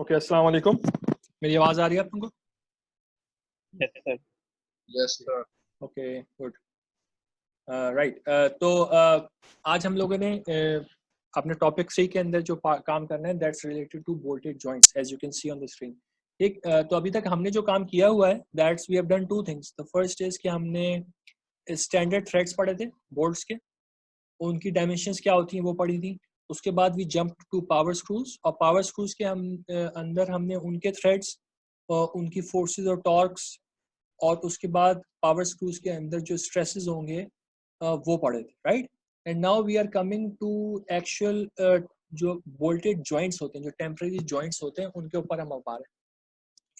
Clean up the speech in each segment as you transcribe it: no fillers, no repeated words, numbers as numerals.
Okay, अस्सलाम वालेकुम। मेरी आवाज़ आ रही है आपको? Yes, sir. Yes, sir. Okay, good. Right, तो आज हम लोगों ने अपने टॉपिक 3 के अंदर जो काम करना है that's related to bolted joints as you can see on the screen. ठीक, तो अभी तक हमने जो काम किया हुआ है that's we have done two things. The first is कि हमने स्टैंडर्ड थ्रेड्स पढ़े थे बोल्ट्स के, उनकी डायमेंशंस क्या होती हैं वो पढ़ी थी। उसके बाद we jump to power screws, और पावर स्क्रूज के अंदर हमने उनके थ्रेड्स और उनकी फोर्सेस और टॉर्क्स, और उसके बाद पावर स्क्रूज के अंदर जो स्ट्रेसेस होंगे वो पढ़े थे, right. And now we are coming to actual जो बोल्टेड जॉइंट्स होते हैं, जो टेम्परेरी जॉइंट्स होते हैं, उनके ऊपर हम अब आ रहे हैं।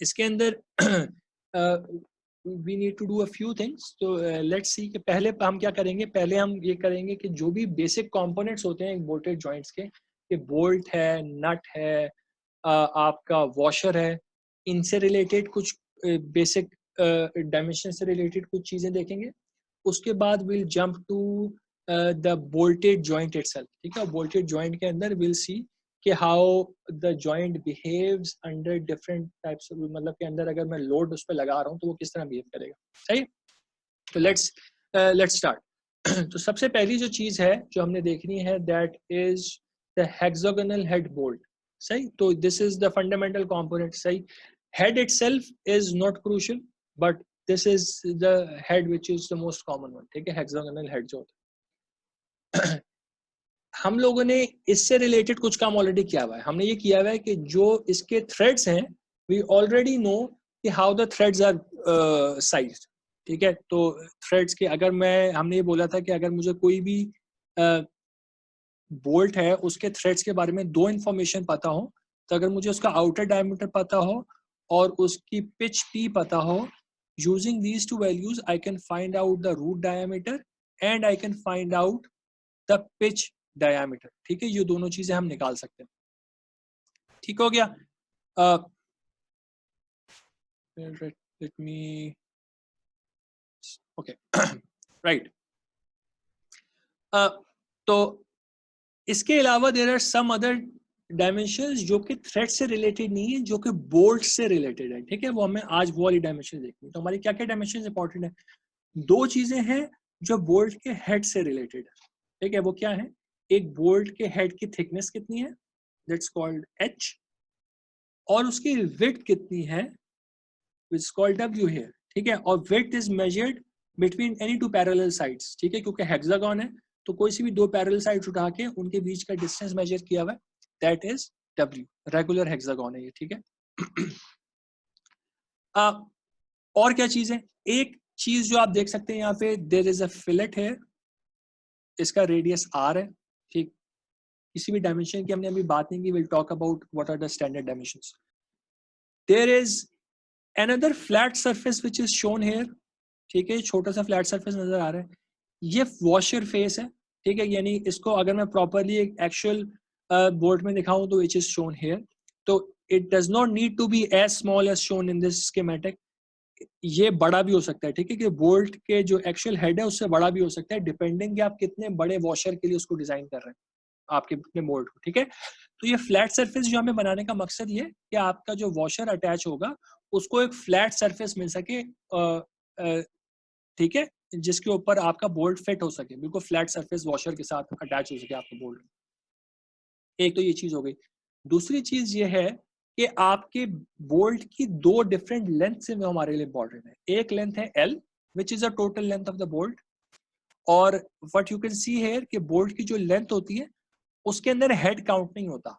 इसके अंदर we need to do a few things. तो लेट्स सी कि पहले हम क्या करेंगे। पहले हम ये करेंगे कि जो भी बेसिक कंपोनेंट्स होते हैं बोल्टेड जॉइंट्स के, कि बोल्ट है, नट है, आपका वॉशर है, इनसे रिलेटेड कुछ बेसिक डायमेंशन से रिलेटेड कुछ चीजें देखेंगे। उसके बाद will jump to the bolted joint itself. ठीक है, बोल्टेड जॉइंट के अंदर विल सी कि how the joint behaves under different types, मतलब के अंदर अगर मैं लोड उस पर लगा रहा हूँ तो वो किस तरह बिहेव करेगा। सही, तो लेट्स स्टार्ट। तो सबसे पहली जो चीज है जो हमने देखनी है that is the hexagonal head bolt. सही, तो this is the fundamental component. सही, head itself is not crucial but this is the head which is the most common one। ठीक है, hexagonal head जो होता है। हम लोगों ने इससे रिलेटेड कुछ काम ऑलरेडी किया हुआ है। हमने ये किया हुआ है कि जो इसके थ्रेड्स हैं वी ऑलरेडी नो कि how the threads are sized. ठीक है, तो थ्रेड्स के अगर हमने ये बोला था कि अगर मुझे कोई भी बोल्ट है उसके थ्रेड्स के बारे में दो इंफॉर्मेशन पता हो, तो अगर मुझे उसका आउटर डायमीटर पता हो और उसकी पिच पी पता हो, using these two values I can find out the root diameter and I can find out the pitch diameter. ठीक है, ये दोनों चीजें हम निकाल सकते हैं। ठीक हो गया। Let me okay, right. तो इसके अलावा there are some other dimensions जो कि थ्रेड से रिलेटेड नहीं है, जो कि बोल्ट से रिलेटेड है। ठीक है, वो हमें आज वो वाली डायमेंशन देखनी है। तो हमारी क्या क्या डायमेंशन इंपॉर्टेंट है? दो चीजें हैं जो बोल्ट के हेड से रिलेटेड है। ठीक है, वो क्या है? एक बोल्ट के हेड की थिकनेस कितनी है, दैट्स कॉल्ड एच, और उसकी विड्थ कितनी है, which is called W here. ठीक है, और width is measured between any two parallel sides. ठीक है, क्योंकि हेक्सागन है तो कोई सी भी दो पैरेलल साइड्स उठा के उनके बीच का डिस्टेंस मेजर किया हुआ है, that is W. Regular hexagon है ये। ठीक है, और क्या चीज है? एक चीज जो आप देख सकते हैं यहाँ पे, देयर इज अ फिलेट है, इसका रेडियस आर है। ठीक, किसी भी डायमेंशन की हमने अभी बात नहीं की, will talk about what are the standard dimensions. There is another flat surface which is shown here. ठीक है, छोटा सा फ्लैट सरफेस नजर आ रहा है, ये वॉशर फेस है। ठीक है, यानी इसको अगर मैं प्रॉपरली एक एक्चुअल बोर्ड में दिखाऊं तो इट इज शोन हियर। तो it does not need to be as small as shown in this schematic. ये बड़ा भी हो सकता है। ठीक है, कि बोल्ट के जो एक्चुअल हेड है उससे बड़ा भी हो सकता है, डिपेंडिंग कि आप कितने बड़े वॉशर के लिए उसको डिजाइन कर रहे हैं आपके अपने बोल्ट को। ठीक है, तो ये फ्लैट सरफेस जो हमें बनाने का मकसद ये कि आपका जो वॉशर अटैच होगा उसको एक फ्लैट सरफेस मिल सके। ठीक है, जिसके ऊपर आपका बोल्ट फिट हो सके, बिल्कुल फ्लैट सरफेस वॉशर के साथ अटैच हो सके आपका बोल्ट। एक तो ये चीज हो गई। दूसरी चीज ये है कि आपके बोल्ट की दो डिफरेंट लेंथ से हमारे लिए इंपॉर्टेंट है। एक लेंथ है L which is a total length of the bolt, और what you can see here कि बोल्ट की जो लेंथ होती है उसके अंदर हेड काउंट नहीं होता,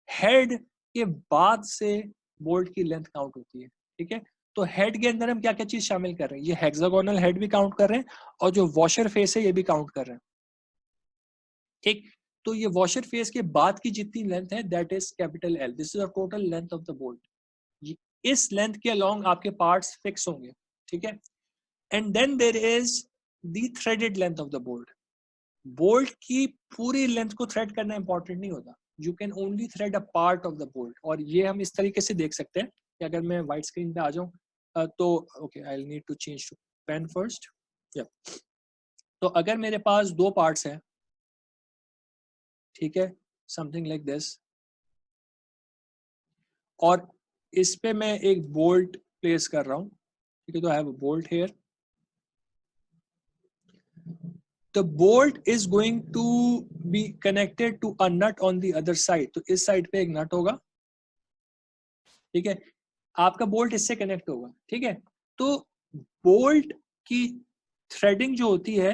हेड के बाद से बोल्ट की लेंथ काउंट होती है। ठीक है, तो हेड के अंदर हम क्या क्या चीज शामिल कर रहे हैं? ये हेक्सागोनल हेड भी काउंट कर रहे हैं और जो वॉशर फेस है ये भी काउंट कर रहे हैं। ठीक, तो ये वॉशर फेस के बाद की जितनी लेंथ है that is capital L, this is the total length of the bolt. इस लेंथ के अलोंग आपके पार्ट्स फिक्स होंगे। ठीक है, and then there is the threaded length of the bolt. Bolt की पूरी लेंथ को थ्रेड करना इंपॉर्टेंट नहीं होता, you can only thread a part of the bolt. और ये हम इस तरीके से देख सकते हैं कि अगर मैं व्हाइट स्क्रीन पे आ जाऊं तो okay, I need to change to pen first. या तो अगर मेरे पास दो पार्ट्स हैं, ठीक है, समथिंग लाइक दिस, और इस पे मैं एक बोल्ट प्लेस कर रहा हूँ, ठीक है। तो I have a bolt here, the bolt is going to be connected to a nut on the other side। तो इस साइड पे एक नट होगा, ठीक है, आपका बोल्ट इससे कनेक्ट होगा, ठीक है। तो बोल्ट की थ्रेडिंग जो होती है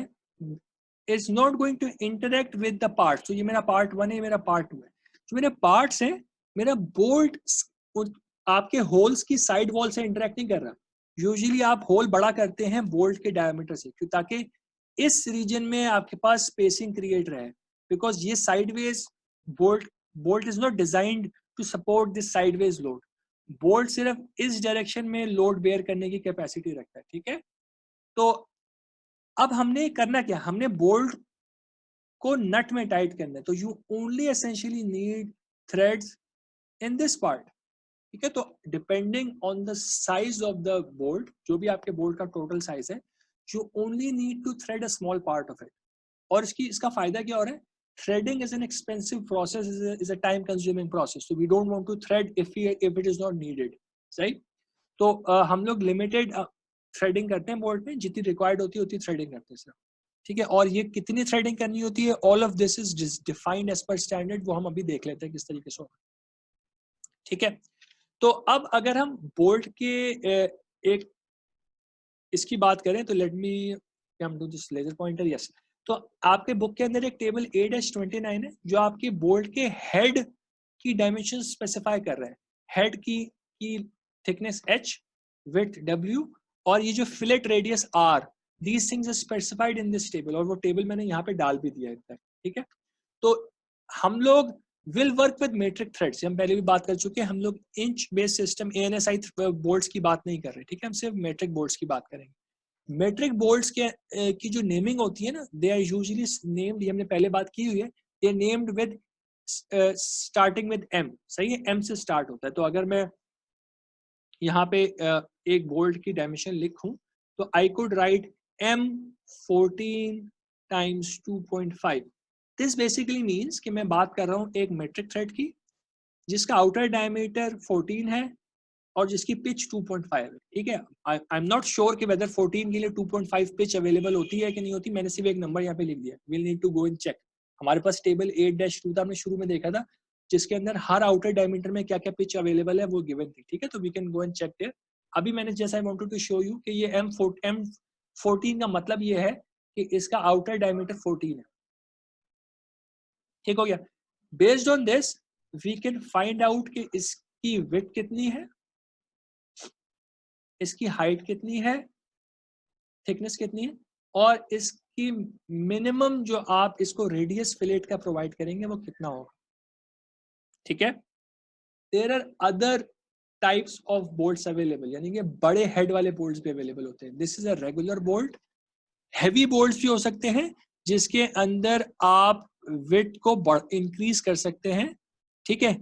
is not going to interact with the part. तो ये मेरा पार्ट 1 है, मेरा पार्ट 2 है। जो मेरे पार्ट्स हैं, मेरा बोल्ट आपके होल्स की साइड वॉल से इंटरेक्ट नहीं कर रहा। यूजुअली आप होल बड़ा करते हैं बोल्ट के डायमीटर से, क्यों, ताकि इस रीजन में आपके पास स्पेसिंग क्रिएट रहे, बिकॉज ये sideways bolt is not designed to support this sideways load. Bolt सिर्फ इस डायरेक्शन में लोड बेयर करने की कैपेसिटी रखता है, ठीक है। तो अब हमने करना क्या, हमने बोल्ट को नट में टाइट करना है। तो you only essentially need threads in this part, ठीक है। तो depending on the size of the bolt, जो भी आपके बोल्ट का टोटल साइज है, you only need to thread a small part of it. और इसका फायदा क्या हो रहा है, threading is an expensive process, is a time consuming process, so we don't want to thread if it is not needed, सही। तो हम लोग लिमिटेड थ्रेडिंग करते हैं बोल्ट में, जितनी रिक्वायर्ड होती है उतनी थ्रेडिंग करते हैं सिर्फ, ठीक है। और ये कितनी थ्रेडिंग करनी होती है, all of this is defined as per standard, वो हम अभी देख लेते हैं किस तरीके से होगा, ठीक है। तो अब अगर हम बोल्ट के एक इसकी बात करें, तो let me come to this laser pointer, yes. तो आपके बुक के अंदर एक टेबल 8-29 है, जो आपके बोल्ट के हेड की डायमेंशन स्पेसिफाई कर रहा है। हेड की थिकनेस h, विड्थ w, और ये जो fillet radius r, these things are specified in this table, और वो टेबल मैंने यहाँ पे डाल भी दिया है, ठीक है। तो हम लोग will work with metric threads, हम पहले भी बात कर चुके हैं। हम लोग inch based system ANSI bolts की बात नहीं कर रहे, ठीक है, हम सिर्फ मेट्रिक बोल्ट्स की बात करेंगे। मेट्रिक बोल्ट्स के की जो नेमिंग होती है ना, दे आर यूजुअली नेम्ड, ये हमने पहले बात की हुई है, they named with starting with m, सही है, m से स्टार्ट होता है। तो अगर मैं यहाँ पे एक बोल्ट की डायमेंशन लिखूं, तो I could write m14 times 2.5। This basically means कि मैं बात कर रहा हूँ एक मेट्रिक थ्रेड की, जिसका आउटर डायमीटर 14 है और जिसकी पिच 2.5 है, ठीक है। आई एम नॉट श्योर कि वेदर 14 के लिए 2.5 पिच अवेलेबल होती है कि नहीं होती, मैंने सिर्फ एक नंबर यहाँ पे लिख दिया, will need to go and check. हमारे पास टेबल 8-2 था, हमने शुरू में देखा था, जिसके अंदर हर आउटर डायमीटर में क्या क्या पिच अवेलेबल है वो गिवन थी, ठीक है। तो we can go and check there. अभी मैंने जैसा I wanted to show you कि ये M14 का मतलब ये है कि इसका आउटर डायमीटर 14 है, ठीक हो गया। Based on this we can find out कि इसकी विड्थ कितनी है, इसकी हाइट कितनी है, थिकनेस कितनी है, और इसकी मिनिमम जो आप इसको रेडियस फिलेट का प्रोवाइड करेंगे वो कितना होगा, ठीक है। There are other types of bolts available, यानी कि बड़े हेड वाले बोल्ट्स भी अवेलेबल होते हैं। This is a regular bolt. Heavy bolts भी हो सकते हैं, जिसके अंदर आप विड्थ को इंक्रीज कर सकते हैं, ठीक है।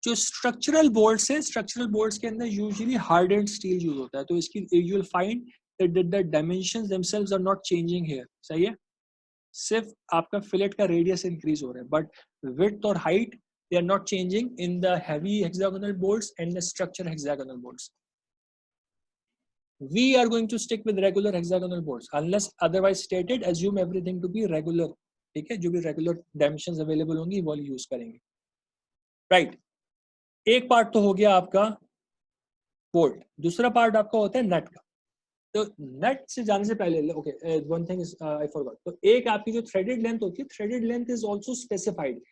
जो स्ट्रक्चरल बोल्ट्स हैं, स्ट्रक्चरल बोल्ट्स के अंदर यूजुअली हार्डेंड स्टील यूज होता है, तो इसकी you will find that the dimensions themselves are not changing here, सही है, सिर्फ आपका फिलेट का रेडियस इंक्रीज हो रहा है, बट विड्थ और height they are not changing in the heavy hexagonal bolts and the structure hexagonal bolts. We are going to stick with regular hexagonal bolts unless otherwise stated. Assume everything to be regular, ठीक है, जो भी regular dimensions available होंगी वो use करेंगे, right। एक part तो हो गया आपका बोल्ट, दूसरा पार्ट आपका होता है नट का। तो नट से जाने से पहले okay, one thing is I forgot, तो एक आपकी जो थ्रेडेड लेंथ होती है, threaded length is also specified.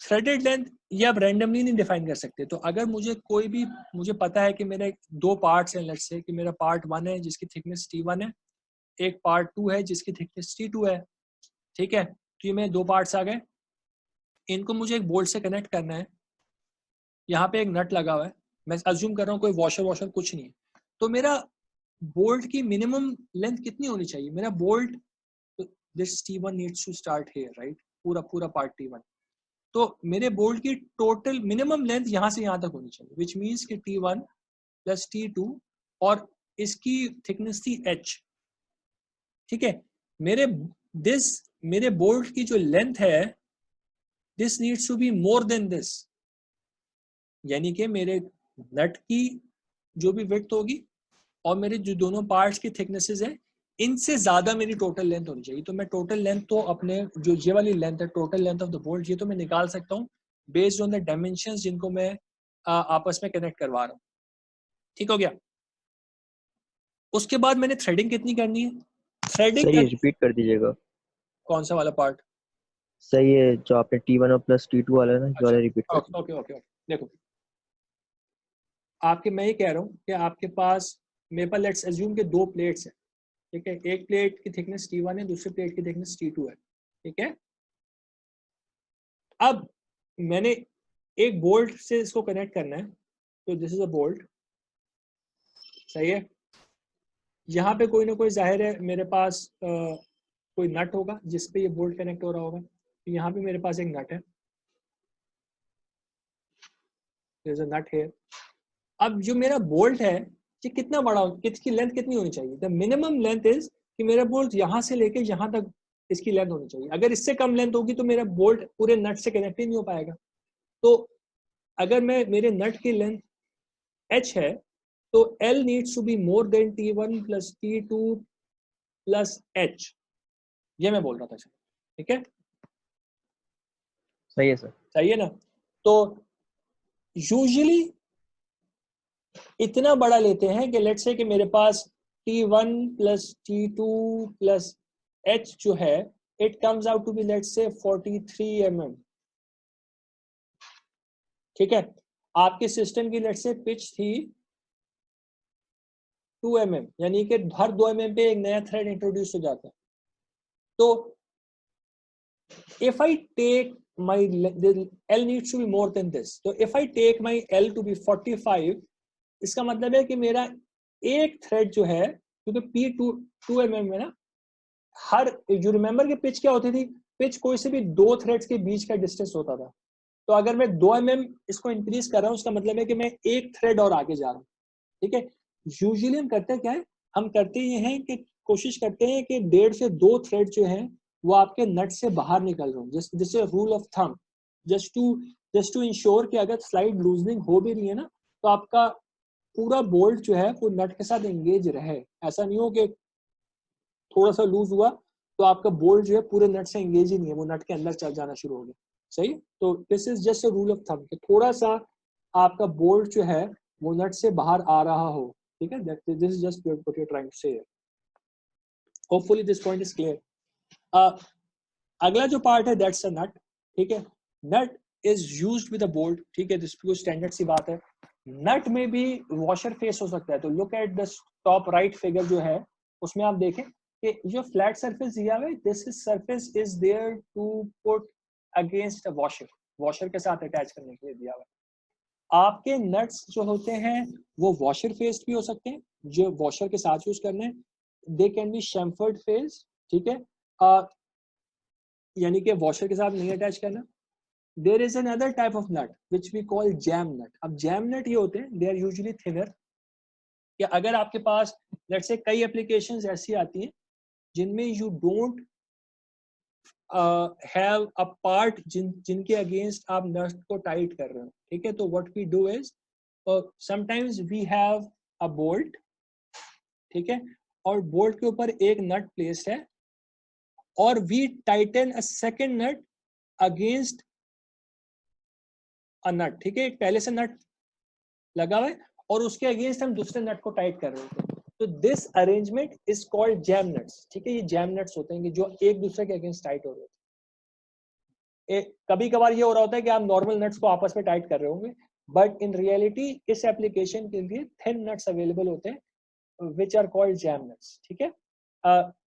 Threaded length ये आप रैंडमली नहीं डिफाइन कर सकते। तो अगर मुझे पता है कि मेरे दो पार्ट्स हैं, लेट्स से कि मेरा पार्ट 1 है जिसकी थिकनेस T1 है, एक पार्ट 2 है जिसकी थिकनेस T2 है, ठीक है। तो ये मेरे दो पार्ट्स आ गए, इनको मुझे एक बोल्ट से कनेक्ट करना है। यहाँ पे एक नट लगा हुआ है, मैं अज्यूम कर रहा हूँ कोई वॉशर कुछ नहीं है। तो मेरा बोल्ट की मिनिमम लेंथ कितनी होनी चाहिए, मेरा bolt, this T1 needs to start here, right, पूरा पार्ट T1। तो मेरे बोल्ट की टोटल मिनिमम लेंथ यहां से यहां तक होनी चाहिए, विच मीन्स कि T1 प्लस T2, और इसकी थिकनेस थी h, ठीक है। मेरे बोल्ट की जो लेंथ है, this needs to be more than this, यानी कि मेरे नट की जो भी विड्थ होगी और मेरे जो दोनों पार्ट्स की थिकनेसेस हैं इनसे ज्यादा मेरी टोटल लेंथ होनी चाहिए। तो मैं टोटल लेंथ तो अपने जो ये वाली लेंथ है, total length of the bolt, ये तो मैं निकाल सकता हूँ बेस्ड ऑन द डायमेंशंस जिनको मैं आपस में कनेक्ट करवा रहा हूँ। ठीक हो गया। उसके बाद मैंने थ्रेडिंग कितनी करनी है? थ्रेडिंग सही है, रिपीट कर दीजिएगा। कौन सा वाला पार्ट? सही है, जो आपने T1 और प्लस T2 वाला है ना, जो अच्छा, वाला रिपीट कर दीजिए। Okay okay okay. देखो आपके, मैं ये कह रहा हूँ कि आपके पास, मेरे पास लेट्स अज्यूम के दो प्लेट्स हैं, ठीक है। एक प्लेट की थिकनेस T1 है, दूसरी प्लेट की थिकनेस T2 है, ठीक है। अब मैंने एक बोल्ट से इसको कनेक्ट करना है, तो दिस इज अ बोल्ट, सही है। यहाँ पे कोई ना कोई, जाहिर है मेरे पास कोई नट होगा जिस पे ये बोल्ट कनेक्ट हो रहा होगा। तो यहाँ पे मेरे पास एक नट है, there's a nut here। अब जो मेरा बोल्ट है ये कितना बड़ा, इसकी लेंथ कितनी होनी चाहिए? द मिनिमम लेंथ इज कि मेरा बोल्ट यहाँ से लेके यहाँ तक इसकी लेंथ होनी चाहिए। अगर इससे कम लेंथ होगी तो मेरा बोल्ट पूरे नट से कनेक्ट ही नहीं हो पाएगा। तो अगर मैं, मेरे नट की लेंथ h है तो L needs to be more than T1 plus T2 plus h, ये मैं बोल रहा था। ठीक है, सही है सर। सही है ना। तो यूजुअली इतना बड़ा लेते हैं कि लेट्स से कि मेरे पास T1 plus T2 plus h जो है it comes out to be let's say 43 mm। ठीक है, आपके सिस्टम की लेट्स से पिच थी 2 mm, यानी कि हर 2 mm पे एक नया थ्रेड इंट्रोड्यूस हो जाता है। तो if I take my L needs to be more than this, तो if I take my L to be 45, इसका मतलब है कि मेरा एक थ्रेड जो है, क्योंकि P 2 mm में ना, हर जो रिमेंबर की पिच क्या होती थी, पिच कोई से भी दो थ्रेड्स के बीच का डिस्टेंस होता था। तो अगर मैं 2 mm इसको इंक्रीज कर रहा हूँ, उसका मतलब है कि मैं एक थ्रेड और आगे जा रहा हूँ। ठीक है, यूजुअली हम करते क्या है, हम करते ये हैं कि कोशिश करते हैं कि 1.5 से 2 थ्रेड जो हैं वो आपके नट से बाहर निकल रहे हो, जैसे rule of thumb, just to ensure कि अगर स्लाइड लूजनिंग हो भी रही है ना तो आपका पूरा बोल्ट जो है वो नट के साथ एंगेज रहे। ऐसा नहीं हो कि थोड़ा सा लूज हुआ तो आपका बोल्ट जो है पूरे नट से एंगेज ही नहीं है, वो नट के अंदर चल जाना शुरू हो गया। सही, तो this is just a rule of thumb कि थोड़ा सा आपका बोल्ट जो है वो नट से बाहर आ रहा हो। ठीक है, this is just what you are trying to say. Hopefully this point is clear. अगला जो पार्ट है दैट्स अ नट। ठीक है, nut is used with a bolt. ठीक है, दिस कोई स्टैंडर्ड सी बात है। नट में भी वॉशर फेस हो सकता है। तो look at the top right figure जो है, उसमें आप देखें कि जो फ्लैट सरफेस दिया हुआ है, this is surface is there to put against a washer, washer के साथ अटैच करने के लिए दिया हुआ है। आपके नट्स जो होते हैं वो वॉशर फेस्ड भी हो सकते हैं, जो वॉशर के साथ यूज करने, दे कैन बी शैम्फर्ड फेस। ठीक है, यानी कि वॉशर के साथ नहीं अटैच करना। There is another type of nut which we call jam nut. अब जैम नट ये होते हैं, दे आर यूजुअली थिनर। या अगर आपके पास लेट्स से कई एप्लीकेशंस ऐसी आती हैं जिनमें you don't have a part जिनके अगेंस्ट आप नट को टाइट कर रहे हो। ठीक है, तो what we do is sometimes we have a bolt, ठीक है, और बोल्ट के ऊपर एक नट प्लेस्ड है और we tighten a second nut against a nut. ठीक है, एक पहले से नट लगा हुआ है और उसके अगेंस्ट हम दूसरे नट को टाइट कर रहे होते हैं। तो this arrangement is called jam nuts. ठीक है, ये जैम नट्स होते हैं कि जो एक दूसरे के अगेंस्ट टाइट हो रहे होते हैं। कभी कभार ये हो रहा होता है कि आप नॉर्मल नट्स को आपस में टाइट कर रहे होंगे, बट इन रियलिटी इस एप्लीकेशन के लिए थिन नट्स अवेलेबल होते हैं which are called jam nuts. ठीक है,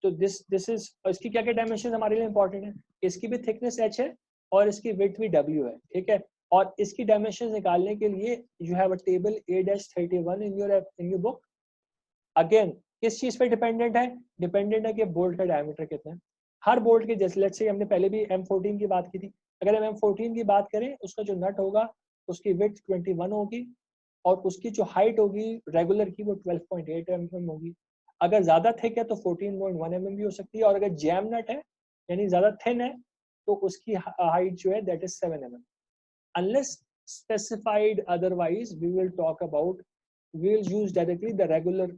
तो दिस इज, इसकी क्या क्या डायमेंशन हमारे लिए इंपॉर्टेंट है, इसकी भी थिकनेस h है और इसकी विड्थ भी w है। ठीक है, और इसकी डायमेंशन निकालने के लिए you have a table A-31 in your book. Again किस चीज पे डिपेंडेंट है? डिपेंडेंट है कि बोल्ट का डायमीटर कितना है। हर बोल्ट के, जैसे लेट्स से हमने पहले भी M14 की बात की थी, अगर हम M14 की बात करें उसका जो नट होगा उसकी विड्थ 21 होगी और उसकी जो हाइट होगी रेगुलर की वो 12.8 mm होगी। अगर ज्यादा थिक है तो 14.1 mm भी हो सकती है, और अगर जैम नट है यानी ज्यादा थिन है तो उसकी हाइट जो है that is 7 mm। Unless specified otherwise, we will talk about, we will use directly the regular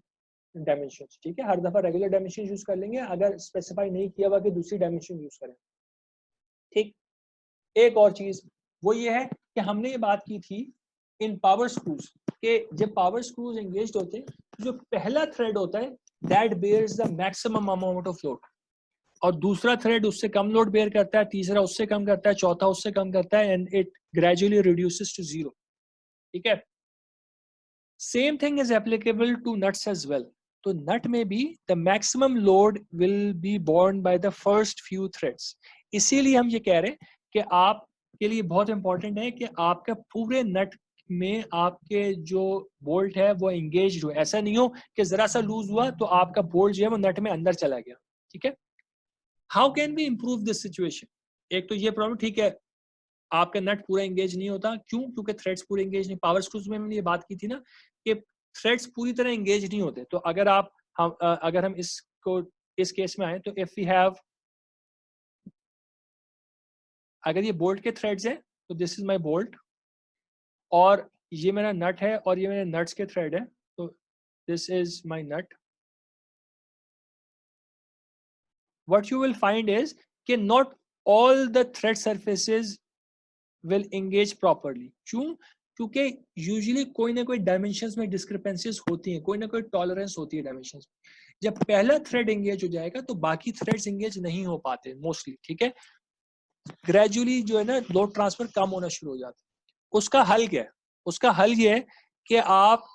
dimensions. ठीक है, हर दफा रेगुलर डायमेंशन यूज कर लेंगे, अगर स्पेसिफाई नहीं किया हुआ कि दूसरी डायमेंशन यूज करें. ठीक. एक और चीज वो ये है कि हमने ये बात की थी इन पावर स्क्रूज के जब पावर स्क्रूज एंगेज्ड होते हैं, जो पहला थ्रेड होता है that bears the maximum amount of load, और दूसरा थ्रेड उससे कम लोड बेयर करता है, तीसरा उससे कम करता है, चौथा उससे कम करता है, and it gradually reduces to zero. ठीक है. Same thing is applicable to nuts as well. तो नट में भी the maximum load will be borne by the first few threads. इसीलिए हम ये कह रहे हैं कि आपके लिए बहुत इंपॉर्टेंट है कि आपका पूरे नट में आपके जो बोल्ट है वो एंगेज हो. ऐसा नहीं हो कि जरा सा लूज हुआ तो आपका बोल्ट जो है वो नट में अंदर चला गया. ठीक है. How can we improve this situation? एक तो ये प्रॉब्लम, ठीक है, आपका नट पूरा एंगेज नहीं होता. क्यों? क्योंकि थ्रेड्स पूरे एंगेज नहीं. पावर स्क्रूज में हमने ये बात की थी ना कि थ्रेड्स पूरी तरह एंगेज नहीं होते. तो अगर अगर हम इसको इस केस में आए तो इफ वी हैव, अगर ये बोल्ट के थ्रेड्स हैं तो दिस इज माय बोल्ट, और ये मेरा नट है और ये मेरे नट्स के थ्रेड है, तो this is my nut. What you will find is कि not all the thread surfaces will engage properly. क्यों? क्योंकि यूजुअली कोई ना कोई डायमेंशंस में डिस्क्रिपेंसीज होती हैं, कोई ना कोई टॉलरेंस होती है डायमेंशंस. जब पहला थ्रेड एंगेज हो जाएगा तो बाकी थ्रेड्स एंगेज नहीं हो पाते मोस्टली. ठीक है. ग्रेजुअली जो है ना लोड ट्रांसफर कम होना शुरू हो जाता है. उसका हल क्या है? उसका हल ये है कि आप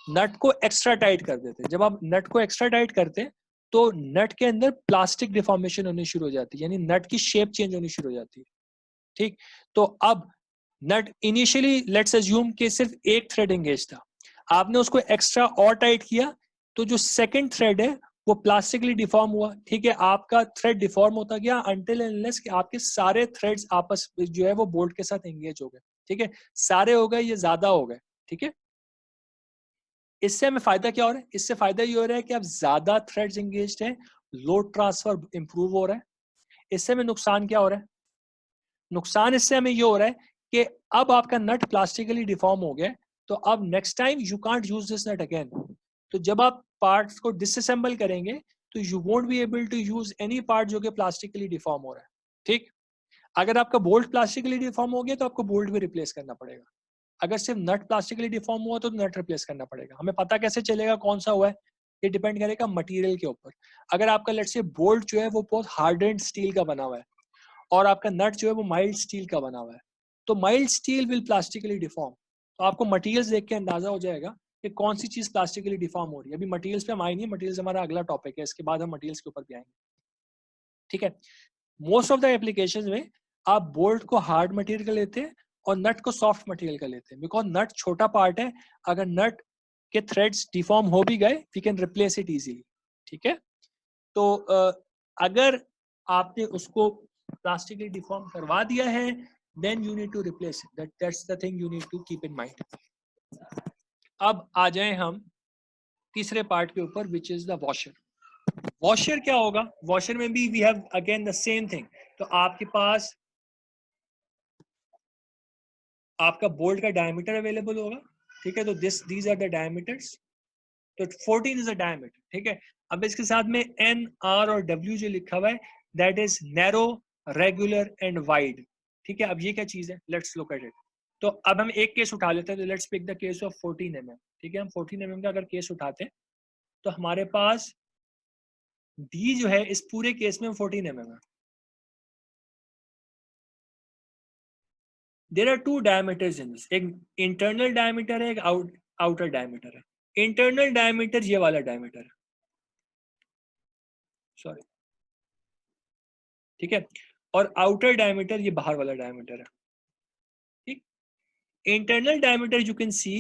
नट को एक्स्ट्रा टाइट कर देते हैं. जब आप नट को एक्स्ट्रा टाइट करते हैं तो नट के अंदर प्लास्टिक डिफॉर्मेशन होनी शुरू हो जाती है, यानी नट की शेप चेंज होनी शुरू हो जाती है. ठीक. तो अब नट इनिशियली लेट्स अज्यूम कि सिर्फ एक थ्रेड एंगेज था, आपने उसको एक्स्ट्रा और टाइट किया तो जो सेकंड थ्रेड है वो प्लास्टिकली डिफॉर्म हुआ. ठीक है. आपका थ्रेड डिफॉर्म होता गया अनटिल एंड अनलेस कि आपके सारे थ्रेड्स आपस में जो है वो बोल्ट के साथ एंगेज हो गए. ठीक है. सारे हो गए, ये ज्यादा हो गए. ठीक है. इससे हमें फायदा क्या हो रहा है? इससे फायदा ये हो रहा है कि अब ज्यादा थ्रेड्स एंगेज्ड है, लोड ट्रांसफर इंप्रूव हो रहा है. इससे हमें नुकसान क्या हो रहा है? नुकसान इससे हमें ये हो रहा है कि अब आपका नट प्लास्टिकली डिफॉर्म हो गया, तो अब next time you can't use this nut again. तो जब आप पार्ट्स को डिसअसेंबल करेंगे तो you won't be able to use any part जो कि प्लास्टिकली डिफॉर्म हो रहा है. ठीक. अगर आपका बोल्ट प्लास्टिकली डिफॉर्म हो गया तो आपको बोल्ट भी रिप्लेस करना पड़ेगा. अगर सिर्फ नट प्लास्टिकली डिफॉर्म हुआ तो नट रिप्लेस करना पड़ेगा. हमें पता कैसे चलेगा कौन सा हुआ है? ये डिपेंड करेगा मटेरियल के ऊपर. अगर आपका लेट्स से बोल्ट जो है वो बहुत हार्डेंड स्टील का बना हुआ है और आपका नट जो है वो माइल्ड स्टील का बना हुआ है, तो mild steel will plastically deform. तो आपको मटेरियल्स देख के अंदाजा हो जाएगा कि कौन सी चीज प्लास्टिकली डिफॉर्म हो रही है. अभी मटेरियल्स पे हम आएंगे, मटेरियल्स हमारा अगला टॉपिक है, इसके बाद हम मटेरियल्स के ऊपर भी आएंगे. ठीक है. मोस्ट ऑफ द एप्लीकेशंस में आप बोल्ट को हार्ड मटेरियल का लेते हैं और नट को सॉफ्ट मटेरियल का लेते हैं, बिकॉज नट छोटा पार्ट है. अगर नट के थ्रेड्स डिफॉर्म हो भी गए we can replace it easily. ठीक है. तो अगर आपने उसको प्लास्टिकली डिफॉर्म करवा दिया है then you need to replace it. That's the thing you need to keep in mind. अब आ जाएं हम तीसरे पार्ट के ऊपर which is the washer. Washer क्या होगा? वॉशर में भी we have again the same thing. तो आपके पास आपका बोल्ट का डायमीटर अवेलेबल होगा. ठीक है. तो दीज आर द डायमीटर्स. तो 14 इज अ डायमीटर. ठीक है. अब इसके साथ में एन, आर और डब्ल्यू जो लिखा हुआ है that is narrow, regular and wide. ठीक है. अब ये क्या चीज है? Let's look at it. तो अब हम एक केस उठा लेते हैं. तो let's pick the case of 14 mm. ठीक है. हम 14 mm का अगर केस उठाते हैं तो हमारे पास डी जो है इस पूरे केस में 14 mm है. There are two diameters in this. एक इंटरनल डायमीटर है, एक आउटर डायमीटर है. इंटरनल डायमीटर ये वाला डायमीटर है, सॉरी. ठीक है. और आउटर डायमीटर ये बाहर वाला डायमीटर है. ठीक. Internal diameter you can C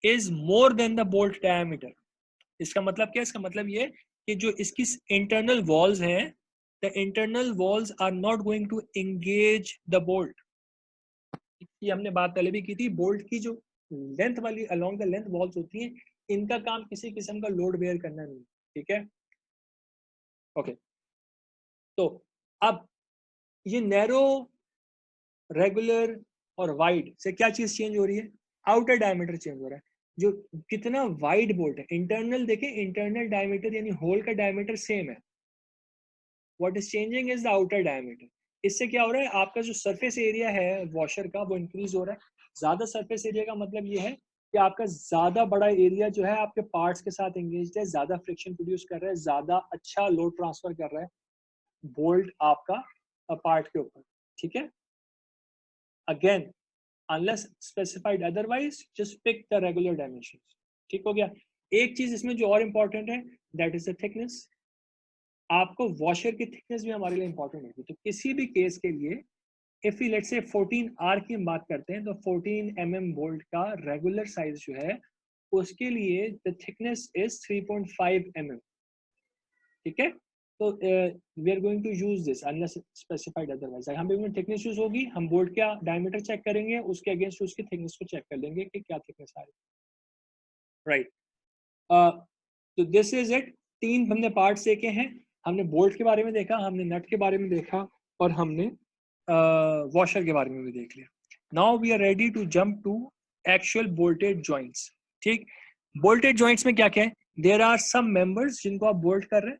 is more than the bolt diameter. इसका मतलब क्या है? इसका मतलब ये कि जो इसकी इंटरनल वॉल्स हैं, the internal walls are not going to engage the bolt. ये हमने बात पहले भी की थी. बोल्ट की जो लेंथ वाली अलोंग द लेंथ वॉल्स होती हैं, इनका काम किसी किस्म का लोड बेयर करना नहीं. ठीक है. ओके. तो अब ये नैरो, रेगुलर और वाइड से क्या चीज चेंज हो रही है? आउटर डायमीटर चेंज हो रहा है। जो कितना वाइड बोल्ट है, इंटरनल देखें, इंटरनल डायमीटर यानी होल का डायमीटर सेम है, what is changing is the outer diameter. इससे क्या हो रहा है, आपका जो सरफेस एरिया है वॉशर का वो इंक्रीज हो रहा है। ज्यादा सरफेस एरिया का मतलब ये है कि आपका ज्यादा बड़ा एरिया जो है आपके पार्ट्स के साथ एंगेज है, ज्यादा फ्रिक्शन प्रोड्यूस कर रहा है, ज्यादा अच्छा लोड ट्रांसफर कर रहा है बोल्ट आपका पार्ट के ऊपर। ठीक है, again unless specified otherwise just pick the regular dimensions। ठीक हो गया। एक चीज इसमें जो और इंपॉर्टेंट है दैट इज द थिकनेस। आपको वॉशर की थिकनेस भी हमारे लिए इंपॉर्टेंट होगी। तो किसी भी केस के लिए if you let's say 14R की बात करते हैं तो 14 mm बोल्ट का रेगुलर साइज जो है उसके लिए द थिकनेस इज 3.5 mm। ठीक है, तो we are going to use this unless specified otherwise. हम भी थिकनेस यूज होगी, हम बोल्ट का डायमीटर चेक करेंगे, उसके अगेंस्ट उसकी थिकनेस को चेक कर लेंगे कि क्या थिकनेस आ रही है। राइट, तो दिस इज इट। 3 हमने पार्ट्स देखे हैं। हमने बोल्ट के बारे में देखा, हमने नट के बारे में देखा, और हमने वॉशर के बारे में भी देख लिया। Now we are ready to jump to actual bolted joints. ठीक, बोल्टेड जॉइंट्स में क्या क्या है? देयर आर सम मेंबर्स जिनको आप बोल्ट कर रहे हैं।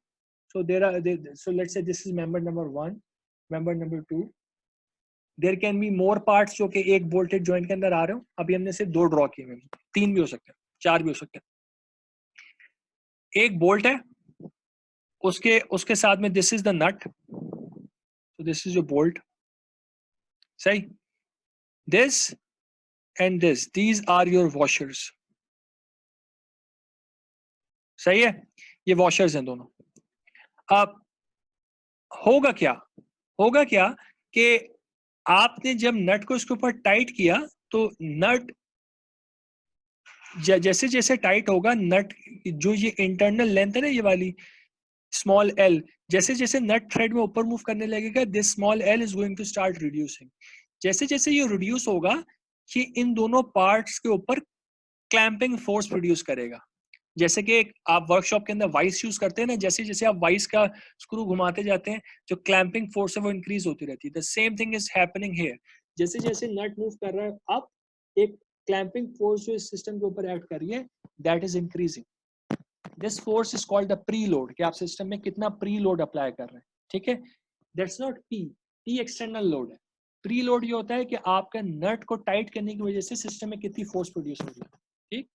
So so let's say this is member number 1, member number 2. There can be more parts जो कि एक bolted joint के अंदर आ रहे हो। अभी हमने सिर्फ 2 ड्रॉ किए हैं, 3 भी हो सकते हैं, 4 भी हो सकते हैं। एक बोल्ट है, उसके साथ में this is the nut, so this is your bolt, सही। This and this, these are your washers, सही है, ये वॉशर्स हैं दोनों। अब होगा क्या कि आपने जब नट को इसके ऊपर टाइट किया तो नट जैसे जैसे टाइट होगा, नट जो ये इंटरनल लेंथ है ना, ये वाली स्मॉल एल, जैसे जैसे नट थ्रेड में ऊपर मूव करने लगेगा, this small L is going to start reducing. जैसे जैसे ये रिड्यूस होगा, ये इन दोनों पार्ट्स के ऊपर क्लैंपिंग फोर्स प्रोड्यूस करेगा। जैसे कि आप वर्कशॉप के अंदर वाइस यूज करते हैं ना, जैसे जैसे आप वाइस का स्क्रू घुमाते जाते हैं, जो क्लैंपिंग फोर्स है वो इंक्रीज होती रहती है। The same thing is happening here. जैसे जैसे नट मूव कर रहा है, अब एक क्लैंपिंग फोर्स जो इस सिस्टम के ऊपर एक्ट कर रही है, that is increasing. This force is called the pre load, कि आप सिस्टम में कितना प्री लोड अप्लाई कर रहे हैं। ठीक है, that's not P, P external load है। प्री लोड ये होता है कि आपका नट को टाइट करने की वजह से सिस्टम में कितनी फोर्स प्रोड्यूस हो रही है। ठीक,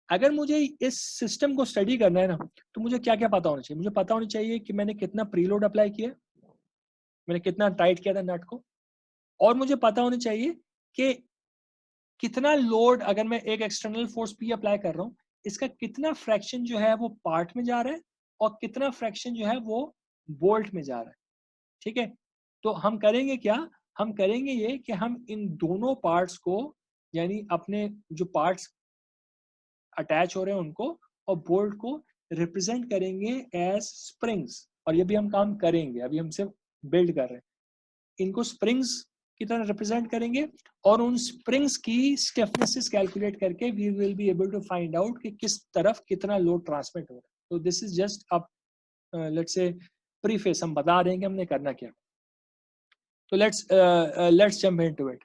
अगर मुझे इस सिस्टम को स्टडी करना है ना, तो मुझे क्या क्या पता होना चाहिए? मुझे पता होना चाहिए कि मैंने कितना प्रीलोड अप्लाई किया, मैंने कितना टाइट किया था नट को, और मुझे पता होना चाहिए कि कितना लोड, अगर मैं एक एक्सटर्नल फोर्स पी अप्लाई कर रहा हूँ, इसका कितना फ्रैक्शन जो है वो पार्ट में जा रहा है और कितना फ्रैक्शन जो है वो बोल्ट में जा रहा है। ठीक है, तो हम करेंगे क्या? हम करेंगे ये कि हम इन दोनों पार्ट्स को, यानी अपने जो पार्ट्स अटैच हो रहे हैं उनको और बोल्ट को रिप्रेजेंट करेंगे एज स्प्रिंग्स। और ये भी हम काम करेंगे, अभी हम सिर्फ बिल्ड कर रहे हैं। इनको स्प्रिंग्स की तरह रिप्रेजेंट करेंगे और उन स्प्रिंग्स की स्टिफनेस कैलकुलेट करके we will be able to find out कि किस तरफ कितना लोड ट्रांसमिट हो रहा है। तो दिस इज जस्ट अब लेट्स से प्रीफेस, हम बता रहे हैं कि हमने करना क्या। तो लेट्स जंप इनटू इट।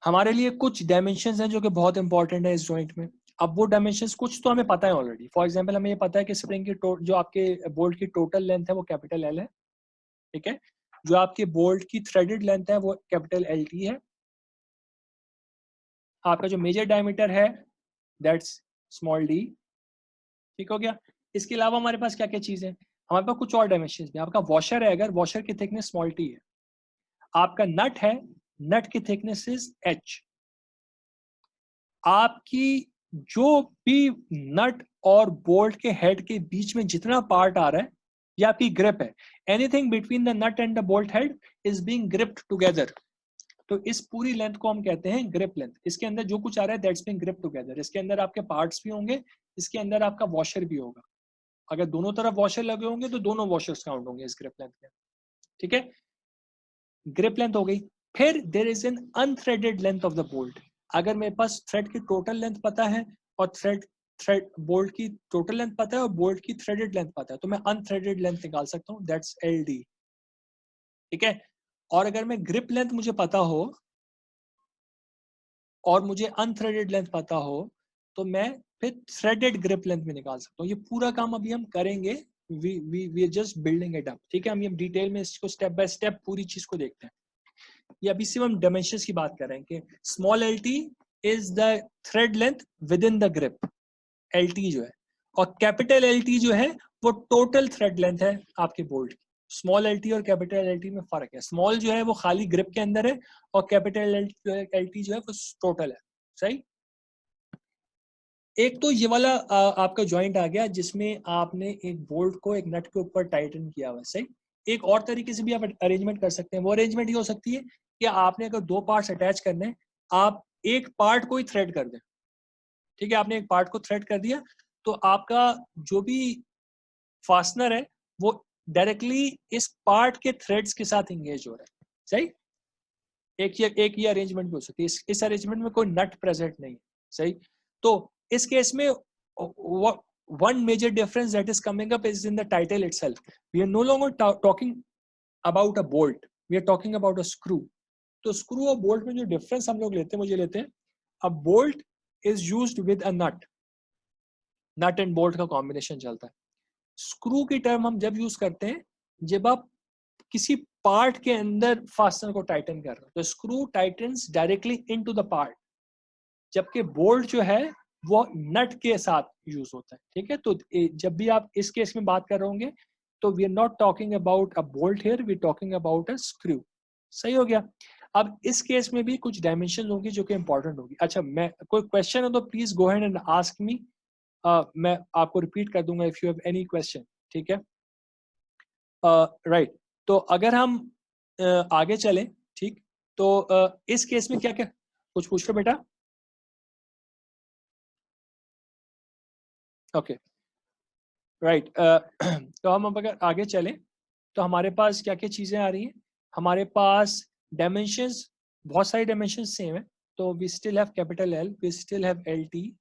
हमारे लिए कुछ डायमेंशंस हैं जो कि बहुत इंपॉर्टेंट है इस जॉइंट में। अब वो डायमेंशंस कुछ तो हमें पता है ऑलरेडी। फॉर एग्जांपल हमें ये पता है कि स्प्रिंग की जो आपके बोल्ट की टोटल लेंथ है वो कैपिटल एल है। ठीक है, जो आपके बोल्ट की थ्रेडेड लेंथ है वो कैपिटल एल टी है। आपका जो मेजर डायमीटर है दैट्स स्मॉल डी। ठीक हो गया। इसके अलावा हमारे पास क्या क्या चीजें हैं? हमारे पास कुछ और डायमेंशंस भी। आपका वॉशर है, अगर वॉशर की थिकनेस स्मॉल टी है। आपका नट है, नट की थिकनेस इज एच। आपकी जो भी नट और बोल्ट के हेड के बीच में जितना पार्ट आ रहा है, ये आपकी ग्रिप है। Anything between the nut and the bolt head is being gripped together. तो इस पूरी लेंथ को हम कहते हैं ग्रिप लेंथ। इसके अंदर जो कुछ आ रहा है दैट्स बीइंग ग्रिप्ड टुगेदर। इसके अंदर आपके पार्ट्स भी होंगे, इसके अंदर आपका वॉशर भी होगा। अगर दोनों तरफ वॉशर लगे होंगे तो दोनों वॉशर्स काउंट होंगे इस ग्रिप लेंथ में। ठीक है, ग्रिप लेंथ हो गई। फिर there is an unthreaded length of the bolt. अगर मेरे पास थ्रेड की टोटल लेंथ पता है और थ्रेड बोल्ट की टोटल लेंथ पता है और बोल्ट की थ्रेडेड लेंथ पता है, तो मैं अनथ्रेडेड लेंथ निकाल सकता हूँ, दैट्स एल डी। ठीक है, और अगर मैं ग्रिप लेंथ मुझे पता हो और मुझे अनथ्रेडेड लेंथ पता हो तो मैं फिर थ्रेडेड ग्रिप लेंथ में निकाल सकता हूँ। ये पूरा काम अभी हम करेंगे, we are just building it up, ठीक है। हम ये डिटेल में इसको स्टेप बाय स्टेप पूरी चीज को देखते हैं। ये अभी सिर्फ हम डायमेंशंस की बात कर रहे हैं कि small LT is the thread length with in the grip, LT जो है, और कैपिटल एलटी जो है वो टोटल थ्रेड लेंथ है आपके बोल्ट की। स्मॉल एलटी और कैपिटल एलटी में फर्क है, स्मॉल जो है वो खाली ग्रिप के अंदर है और कैपिटल एलटी जो है वो टोटल है, सही। एक तो ये वाला आपका जॉइंट आ गया जिसमें आपने एक बोल्ट को एक नट के ऊपर टाइटन किया हुआ है, सही। एक और तरीके से भी आप अरेंजमेंट कर सकते हैं। वो अरेंजमेंट ये हो सकती है कि आपने अगर दो पार्ट्स अटैच करने हैं, आप एक पार्ट को ही थ्रेड कर दें, ठीक है। आपने एक पार्ट को थ्रेड कर दिया तो आपका जो भी फास्टनर है वो डायरेक्टली इस पार्ट के थ्रेड्स के साथ इंगेज हो रहा है, सही। एक ही अरेंजमेंट भी हो सकती है। इस अरेंजमेंट में कोई नट प्रेजेंट नहीं है, सही। तो इस केस में one major difference that is coming up is in the title itself. We are no longer talking about a bolt, we are talking about a screw. तो स्क्रू और बोल्ट में जो डिफरेंस हम लोग लेते हैं, मुझे लेते हैं, a bolt is used with a nut and bolt का कॉम्बिनेशन चलता है। स्क्रू की टर्म हम जब यूज करते हैं जब आप किसी पार्ट के अंदर फास्टनर को टाइटन कर रहे हो, तो screw titans directly into the part, जबकि बोल्ट जो है वो नट के साथ यूज होता है, ठीक है। तो जब भी आप इस केस में बात कर रहे होंगे तो we are not talking about a bolt here, we are talking about a screw, सही हो गया। अब इस केस में भी कुछ डायमेंशन होगी जो कि इंपॉर्टेंट होगी। अच्छा, मैं कोई क्वेश्चन है तो please go ahead and ask me, मैं आपको रिपीट कर दूंगा if you have any question, ठीक है। राइट, तो अगर हम आगे चलें, ठीक, तो इस केस में क्या क्या कुछ पूछ रहे बेटा? Okay, right. तो हम अब अगर आगे चलें तो हमारे पास क्या क्या चीजें आ रही हैं। हमारे पास डायमेंशंस, बहुत सारी डायमेंशंस सेम है। तो we still have capital L, we still have L T.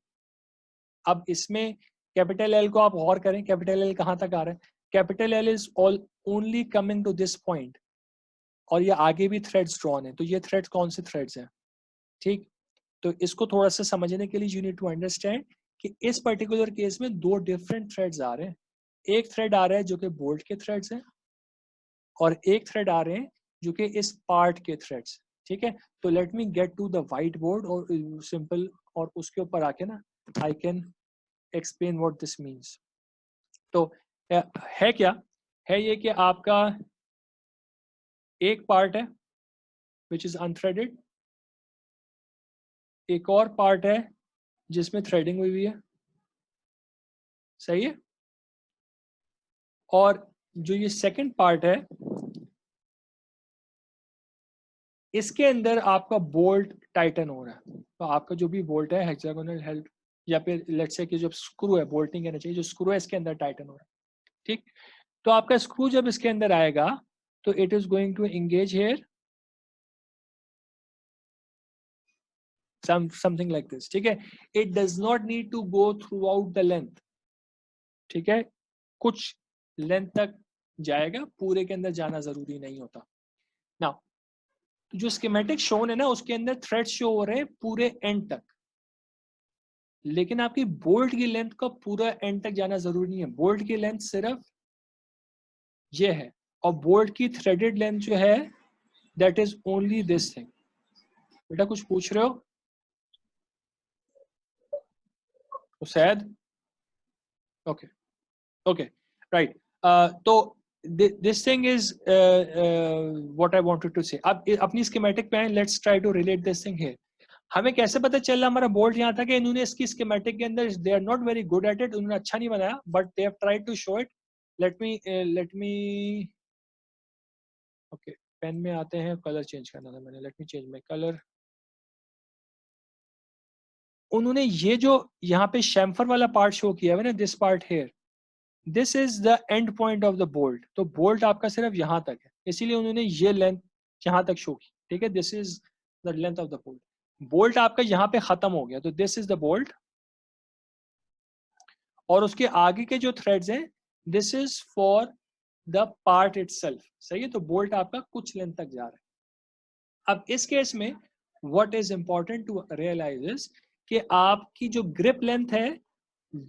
अब इसमें कैपिटल एल को आप गौर करें, कैपिटल एल कहाँ तक आ रहा है। Capital L is all only coming to this point, और ये आगे भी थ्रेड्स ड्रॉन है। तो ये थ्रेड्स कौन से थ्रेड्स हैं, ठीक। तो इसको थोड़ा सा समझने के लिए यू नीड टू अंडरस्टैंड कि इस पर्टिकुलर केस में दो डिफरेंट थ्रेड्स आ रहे हैं। एक थ्रेड आ रहा है जो कि बोल्ट के थ्रेड्स हैं, और एक थ्रेड आ रहे हैं जो कि इस पार्ट के थ्रेड्स, ठीक है। तो let me get to the white board और सिंपल, और उसके ऊपर आके ना I can explain what this means. तो है क्या है ये कि आपका एक पार्ट है विच इज अनथ्रेडेड, एक और पार्ट है जिसमें थ्रेडिंग हुई है, सही है। और जो ये सेकंड पार्ट है इसके अंदर आपका बोल्ट टाइटन हो रहा है। तो आपका जो भी बोल्ट है हेक्सागोनल हेल्प, या फिर लेट्स से कि जो स्क्रू है, बोल्ट नहीं कहना चाहिए, जो स्क्रू है इसके अंदर टाइटन हो रहा है, ठीक। तो आपका स्क्रू जब इसके अंदर आएगा तो it is going to engage here something like this, ठीक है। It does not need to go throughout the length, ठीक है, कुछ लेंथ तक जाएगा, पूरे के अंदर जाना जरूरी नहीं होता। ना जो स्कीमेटिक शोन है ना उसके अंदर थ्रेड्स शो हो रहे हैं पूरे एंड तक, लेकिन आपकी बोल्ट की लेंथ का पूरा एंड तक जाना जरूरी नहीं है। बोल्ट की लेंथ सिर्फ ये है, और बोल्ट की थ्रेडेड लेंथ जो है that is only this thing. बेटा कुछ पूछ रहे हो शायद? Okay okay, right. तो this thing is what I wanted to say. अब अपनी स्कीमेटिक पे हैं, let's try to relate this thing here. हमें कैसे पता चल रहा हमारा बोल्ट यहाँ था कि इन्होंने इसकी स्कीमेटिक के अंदर, they are not very good at it, उन्होंने अच्छा नहीं बनाया, but they have tried to show it. Let me okay, pen में आते हैं, कलर चेंज करना था मैंने, let me change my colour. उन्होंने ये जो यहाँ पे शैम्फर वाला पार्ट शो किया है ना, this part here, this is the end point of the bolt. तो बोल्ट आपका सिर्फ यहाँ तक है, इसीलिए उन्होंने ये लेंथ यहाँ तक शो की, ठीक है। This is the length of the bolt. Bolt आपका यहाँ पे खत्म हो गया, तो दिस इज द बोल्ट, और उसके आगे के जो थ्रेड्स हैं this is for the part itself, सही है। तो बोल्ट आपका कुछ लेंथ तक जा रहा है। अब इस केस में what is important to realise is कि आपकी जो ग्रिप लेंथ है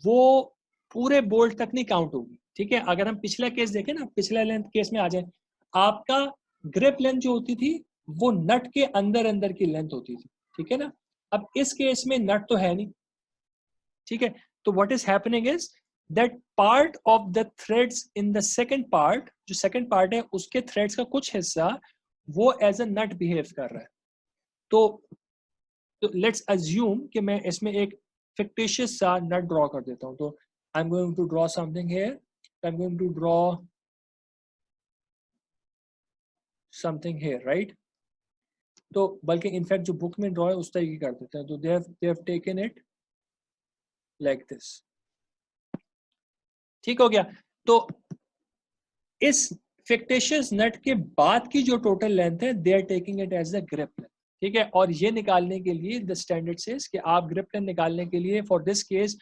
वो पूरे बोल्ट तक नहीं काउंट होगी, ठीक है। अगर हम पिछला केस देखें ना, पिछला लेंथ केस में आ जाए, आपका ग्रिप लेंथ जो होती थी वो नट के अंदर अंदर की लेंथ होती थी, ठीक है ना। अब इस केस में नट तो है नहीं, ठीक है। तो what is happening is that part of the threads in the second part, जो सेकंड पार्ट है उसके थ्रेड्स का कुछ हिस्सा वो एज अ नट बिहेव कर रहा है। तो लेट्स अज्यूम कि मैं इसमें एक फिक्टिशियस सा नट ड्रॉ कर देता हूं। तो I am going to draw something here, I am going to draw something here, right. तो बल्कि इनफैक्ट जो बुक में ड्रॉ है उस तरीके कर देते हैं। तो they have taken it like this, ठीक हो गया। तो इस फिक्टिशियस नट के बाद की जो टोटल लेंथ है they are taking it as the grip length, ठीक है। और ये निकालने के लिए द स्टैंडर्ड सेज कि आप ग्रिप लेंथ निकालने के लिए for this case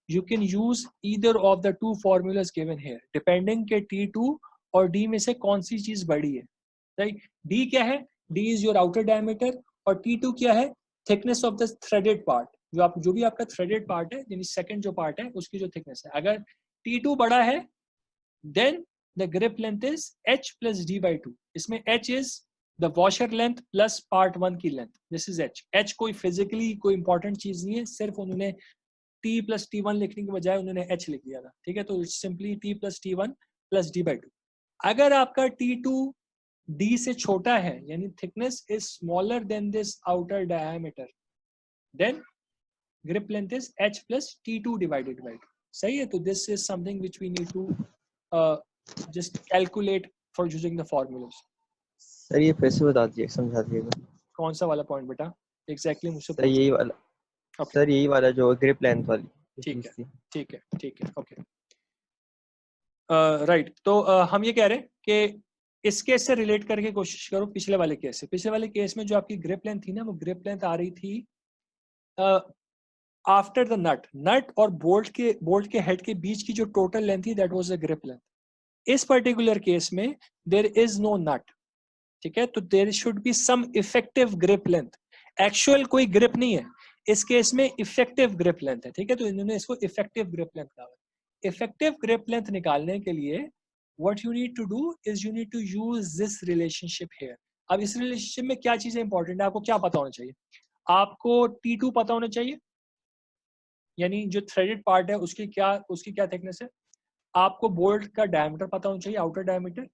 you can use either of the two formulas given here, depending के T2 और D में से कौन सी चीज बड़ी है, राइट। D क्या है, D is your outer diameter, और T2 क्या है, thickness of the threaded part, जो भी आपका थ्रेडेड पार्ट है यानी सेकंड जो पार्ट है उसकी जो थिकनेस है। अगर T2 बड़ा है then the grip length is h plus d by 2. इसमें h is the washer length plus part 1 की length. This is h. h कोई physically कोई important चीज नहीं है, सिर्फ उन्होंने t plus t1 लिखने के बजाय उन्होंने h लिख दिया था, ठीक है। तो simply t plus t1 plus d by 2. अगर आपका t2 d से छोटा है यानी thickness is smaller than this outer diameter, then grip length is h plus t2 divided by 2. सही है। तो this is something which we need to just calculate for using the formulas. Sir ये फिर से बता दीजिए, समझा दीजिएगा। कौन सा वाला पॉइंट बेटा एग्जैक्टली मुझसे सर यही वाला, okay. सर यही वाला जो ग्रिप लेंथ वाली ठीक चीज थी। ठीक है ठीक है ओके राइट। तो हम ये कह रहे हैं कि इस केस से रिलेट करके कोशिश करो पिछले वाले केस से। पिछले वाले केस में जो आपकी ग्रिप लेंथ थी ना, वो ग्रिप लेंथ आ रही थी आफ्टर द नट और बोल्ट के हेड के बीच की जो टोटल लेंथ थी that was the grip length. इस पर्टिकुलर केस में देयर इज नो नट, ठीक है। तो there should be some effective grip length. Actual कोई ग्रिप नहीं है इस केस में, इफेक्टिव ग्रिप लेंथ है, ठीक है। तो इन्होंने इसको इफेक्टिव ग्रिप लेंथ कहा। इफेक्टिव ग्रिप लेंथ निकालने के लिए what you need to do is you need to use this relationship here. अब इस रिलेशनशिप में क्या चीजें इंपॉर्टेंट है, आपको क्या पता होना चाहिए। आपको T2 पता होना चाहिए, यानी जो थ्रेडेड पार्ट है उसकी क्या थिकनेस है। आपको बोल्ट का डायमीटर पता होना चाहिए, आउटर डायमीटर।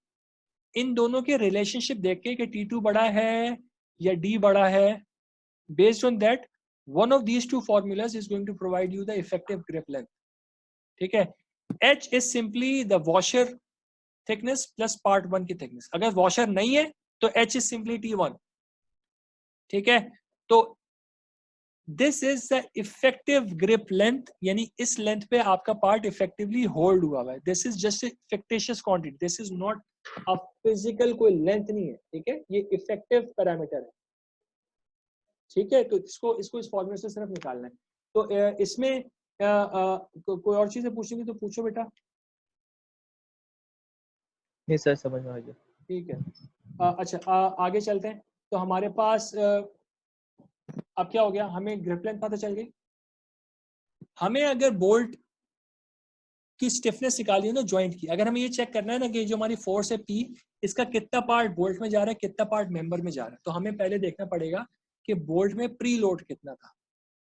इन दोनों के रिलेशनशिप देख के कि T2 बड़ा है या D बड़ा है, based on that one of these two formulas is going to provide you the effective grip length, ठीक है। H is simply the washer thickness plus part 1 की thickness। अगर washer नहीं है तो H is simply T1, ठीक है। तो this is the effective grip length, यानी इस लेंथ पे आपका पार्ट इफेक्टिवली होल्ड हुआ है। This is just fictitious quantity, this is not a physical कोई लेंथ नहीं है, ठीक है। ये इफेक्टिव पैरामीटर है, ठीक है। तो इसको इस फॉर्मूले से सिर्फ निकालना है। तो इसमें कोई और चीजें पूछेंगे तो पूछो बेटा। नहीं सर समझ में आ गया। ठीक है अच्छा आगे चलते हैं। तो हमारे पास अब क्या हो गया, हमें ग्रिप लेंथ पता चल गई। हमें अगर बोल्ट की स्टिफनेस निकाली है ना जॉइंट की, अगर हमें ये चेक करना है ना कि जो हमारी फोर्स है P, इसका कितना पार्ट बोल्ट में जा रहा है, कितना पार्ट मेंबर में जा रहा है, तो हमें पहले देखना पड़ेगा कि बोल्ट में प्री लोड कितना था।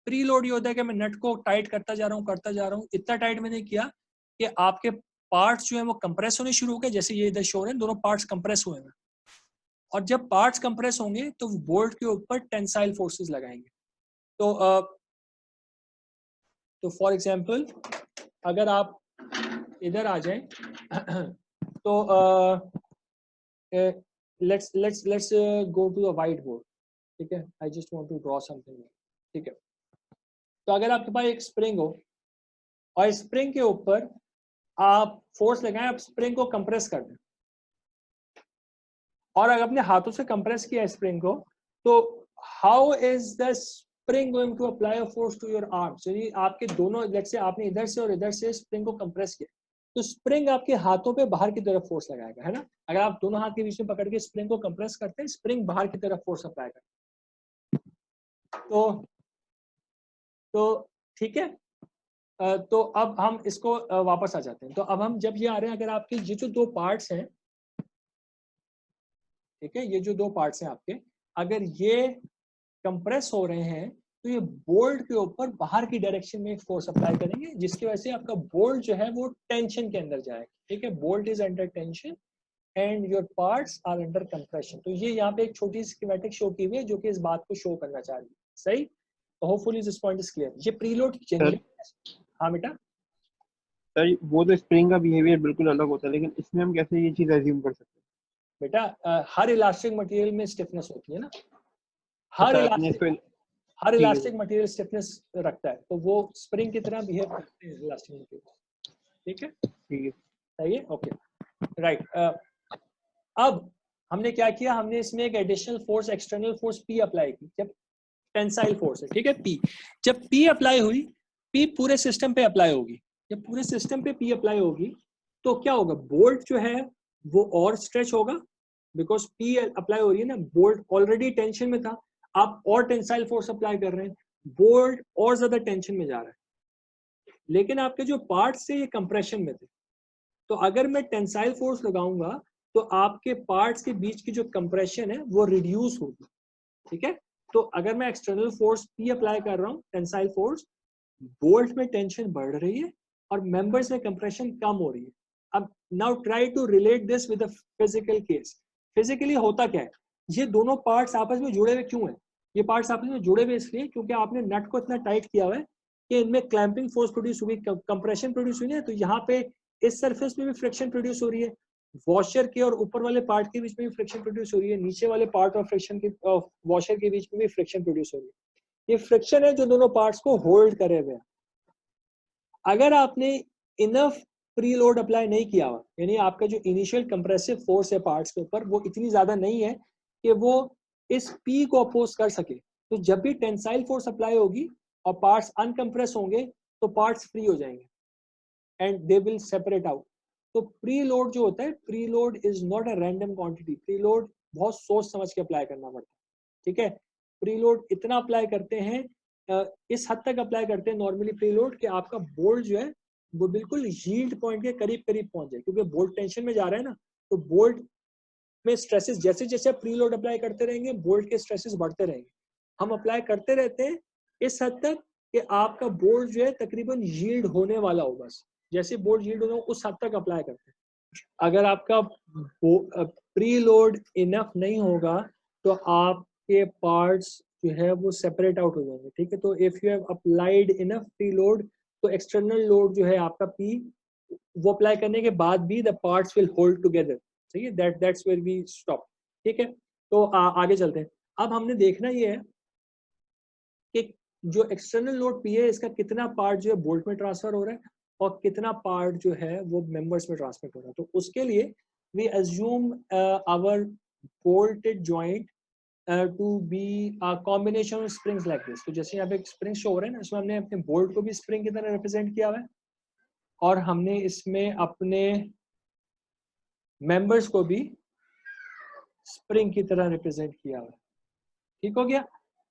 प्री लोड ये होता है कि मैं नट को टाइट करता जा रहा हूँ। इतना टाइट मैंने किया कि आपके पार्ट्स जो है वो कंप्रेस होने शुरू हो गए, जैसे ये इधर शो है दोनों पार्ट्स कंप्रेस हुए हैं। और जब पार्ट्स कंप्रेस होंगे तो बोल्ट के ऊपर टेंसाइल फोर्सेस लगाएंगे। तो फॉर एग्जांपल अगर आप इधर आ जाएं तो let's go to the white board, ठीक है। I just want to draw something, ठीक है। तो अगर आपके पास एक स्प्रिंग हो और स्प्रिंग के ऊपर आप फोर्स लगाएं, आप स्प्रिंग को कंप्रेस कर दें, और अगर अपने हाथों से कंप्रेस किया स्प्रिंग को, तो how is the spring going to apply a force to your arms. यानी आपके दोनों, लेट्स से आपने इधर से और इधर से स्प्रिंग को कंप्रेस किया, तो स्प्रिंग आपके हाथों पे बाहर की तरफ फोर्स लगाएगा, है ना। अगर आप दोनों हाथ के बीच में पकड़ के स्प्रिंग को कंप्रेस करते हैं, स्प्रिंग बाहर की तरफ फोर्स अप्लाई करता है। तो ठीक है। तो अब हम इसको वापस आ जाते हैं। तो अब हम जब ये आ रहे हैं, अगर आपके ये जो दो पार्ट्स हैं, ठीक है, ये जो दो पार्ट्स हैं आपके, अगर ये कंप्रेस हो रहे हैं तो ये बोल्ट के ऊपर बाहर की डायरेक्शन में फोर्स अप्लाई करेंगे, जिसकी वजह से आपका बोल्ट जो है वो टेंशन के अंदर जाएगा। ठीक है, bolt is under tension and your parts are under compression. तो ये यहाँ पे एक छोटी सी स्कीमेटिक शो की हुई है जो कि इस बात को शो करना चाह रही है। सही, तो hopefully this point is clear. ये प्रीलोड जनरली, हाँ बेटा। सर वो तो स्प्रिंग का बिहेवियर बिल्कुल अलग होता है, लेकिन इसमें हम कैसे ये चीज एज्यूम कर सकते हैं? बेटा हर इलास्टिक मटेरियल में स्टिफनेस होती है ना, हर अच्छा, इलास्टिक मटेरियल स्टिफनेस रखता है, तो वो स्प्रिंग की तरह बिहेव करते हैं इलास्टिक मटेरियल। ठीक है, ठीक है। सही है, ओके राइट। अब हमने क्या किया, हमने इसमें एक additional force, external force P apply की। जब टेंसाइल फोर्स है, ठीक है, पी, जब पी अप्लाई हुई, पी पूरे सिस्टम पे अप्लाई होगी। जब पूरे सिस्टम पे पी अप्लाई होगी तो क्या होगा, बोल्ट जो है वो और स्ट्रेच होगा, बिकॉज पी अप्लाई हो रही है ना, बोल्ट ऑलरेडी टेंशन में था, आप और टेंसाइल फोर्स अप्लाई कर रहे हैं, बोल्ट और ज्यादा टेंशन में जा रहा है। लेकिन आपके जो पार्ट्स थे ये कंप्रेशन में थे, तो अगर मैं टेंसाइल फोर्स लगाऊंगा तो आपके पार्ट्स के बीच की जो कंप्रेशन है वो रिड्यूस होगी। ठीक है, तो अगर मैं एक्सटर्नल फोर्स पी अप्लाई कर रहा हूँ, टेंसाइल फोर्स, बोल्ट में टेंशन बढ़ रही है और मेंबर्स में कंप्रेशन कम हो रही है। अब now try to relate this with a physical case. Physically होता क्या है, ये दोनों पार्ट्स आपस में जुड़े हुए क्यों हैं? ये पार्ट्स आपस में जुड़े हुए इसलिए क्योंकि आपने नट को इतना टाइट किया हुआ है कि इनमें क्लैंपिंग फोर्स प्रोड्यूस हुई, कंप्रेशन प्रोड्यूस हुई है। तो यहाँ पे इस सरफेस में भी फ्रिक्शन प्रोड्यूस हो रही है, वॉशर के और ऊपर वाले पार्ट के बीच में भी फ्रिक्शन प्रोड्यूस हो रही है, नीचे वाले पार्ट और फ्रिक्शन के वॉशर के बीच में भी फ्रिक्शन प्रोड्यूस हो रही है। ये फ्रिक्शन है जो दोनों पार्ट्स को होल्ड करे हुए हैं। अगर आपने इनफ प्री लोड अप्लाई नहीं किया हुआ, यानी आपका जो इनिशियल कंप्रेसिव फोर्स है पार्ट्स के ऊपर वो इतनी ज्यादा नहीं है कि वो इस पी को अपोज कर सके, तो जब भी टेंसाइल फोर्स अप्लाई होगी और पार्ट्स अनकंप्रेस होंगे तो पार्ट्स फ्री हो जाएंगे and they will separate out. तो प्री लोड जो होता है, pre load is not a random quantity, pre load बहुत सोच समझ के अप्लाई करना पड़ता है। ठीक है, प्री लोड इतना अप्लाई करते हैं, इस हद तक अप्लाई करते हैं नॉर्मली प्री लोड कि आपका बोल्ट जो है वो बिल्कुल यील्ड पॉइंट के करीब करीब पहुंच जाए, क्योंकि बोल्ट टेंशन में जा रहा है ना, तो बोल्ट में स्ट्रेसेस जैसे जैसे प्री लोड अप्लाई करते रहेंगे बोल्ट के स्ट्रेसेस बढ़ते रहेंगे। हम अप्लाई करते रहते हैं इस हद तक कि आपका बोल्ट जो है तकरीबन यील्ड होने वाला हो, बस जैसे बोल्ट यील्ड होना उस हद तक अप्लाई करते हैं। अगर आपका प्री लोड इनफ नहीं होगा तो आपके पार्ट्स जो है वो सेपरेट आउट हो जाएंगे। ठीक है, तो if you have applied enough pre load तो एक्सटर्नल लोड जो है आपका पी, वो अप्लाई करने के बाद भी the parts will hold together. सही है, दैट्स वेयर वी स्टॉप। ठीक है, तो आगे चलते हैं। अब हमने देखना ये है कि जो एक्सटर्नल लोड पी है इसका कितना पार्ट जो है बोल्ट में ट्रांसफर हो रहा है और कितना पार्ट जो है वो मेंबर्स में ट्रांसफर हो रहा है। तो उसके लिए we assume our bolted joint to be a combination of springs like this। तो जैसे यहाँ पे स्प्रिंग शो हो रहे हैं ना, इसमें हमने अपने बोल्ट को भी स्प्रिंग की तरह रिप्रेजेंट किया हुआ है और हमने इसमें अपने मेंबर्स को भी स्प्रिंग की तरह रिप्रेजेंट किया हुआ है। ठीक हो गया,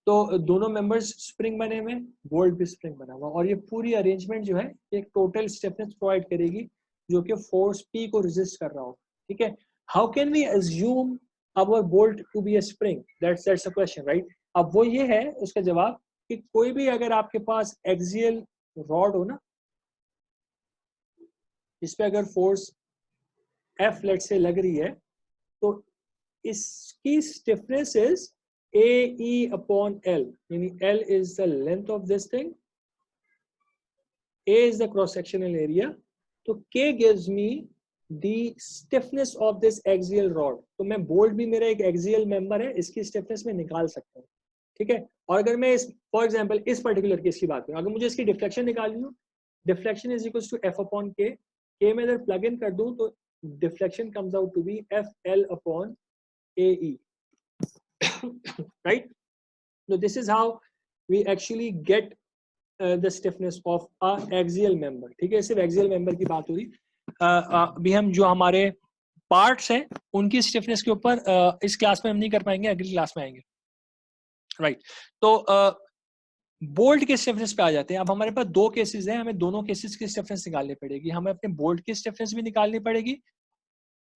तो दोनों मेंबर्स स्प्रिंग बने हुए, बोल्ट भी स्प्रिंग बना हुआ, और ये पूरी अरेंजमेंट जो है एक टोटल स्टिफनेस प्रोवाइड करेगी जो कि फोर्स पी को रेजिस्ट कर रहा हो। ठीक है, how can we assume our bolt to be a spring? That's a question, right? अब वो ये है उसका जवाब कि कोई भी अगर आपके पास एक्सियल रॉड हो ना, इस पे अगर फोर्स F लेट से लग रही है तो इसकी stiffness is AE upon L, यानी L is the length of this thing, A is the cross sectional area, तो K gives me the stiffness of this axial rod। तो मैं बोल्ट भी मेरा एक एक्सियल मेंबर है, इसकी स्टिफनेस में निकाल सकता हूँ। ठीक है, और अगर मैं इस फॉर एग्जांपल इस पर्टिकुलर केस की बात करूँ, अगर मुझे इसकी डिफ्लेक्शन निकालनी हो, deflection is equal to F upon K में अगर प्लग इन कर दूं तो deflection comes out to be FL upon AE। Right, so this is how we actually get the stiffness of a axial member। ठीक है, सिर्फ axial member की बात हो रही। अभी हम जो हमारे पार्ट्स हैं उनकी स्टिफनेस के ऊपर इस क्लास में हम नहीं कर पाएंगे, अगली क्लास में आएंगे। राइट। तो बोल्ट के स्टिफनेस पे आ जाते हैं। अब हमारे पास दो केसेस हैं, हमें दोनों केसेस की स्टिफनेस निकालनी पड़ेगी। हमें अपने बोल्ट की स्टिफनेस भी निकालनी पड़ेगी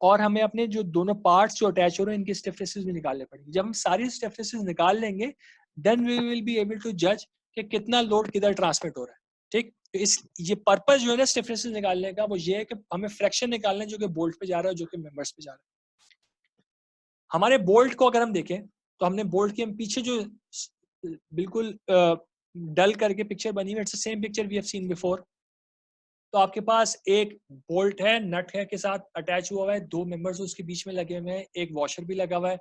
और हमें अपने जो दोनों पार्ट्स जो अटैच हो रहे हैं इनकी स्टिफनेस भी निकालनी पड़ेगी। जब हम सारी स्टिफनेस निकाल लेंगे then we will be able to जज कि कितना लोड किधर ट्रांसमिट हो रहा है। ठीक, तो इस ये पर्पस जो है ना स्टिफनेस निकालने का वो ये है कि हमें फ्रैक्शन निकालना है जो कि बोल्ट पे जा रहा है जो कि मेंबर्स पे जा रहा है। हमारे बोल्ट को अगर हम देखें तो हमने बोल्ट के हम पीछे जो बिल्कुल डल करके पिक्चर बनी हुई, it's the same picture we have seen before. तो आपके पास एक बोल्ट है, नट है के साथ अटैच हुआ हुआ है, दो मेंबर्स उसके बीच में लगे हुए हैं, एक वॉशर भी लगा हुआ है।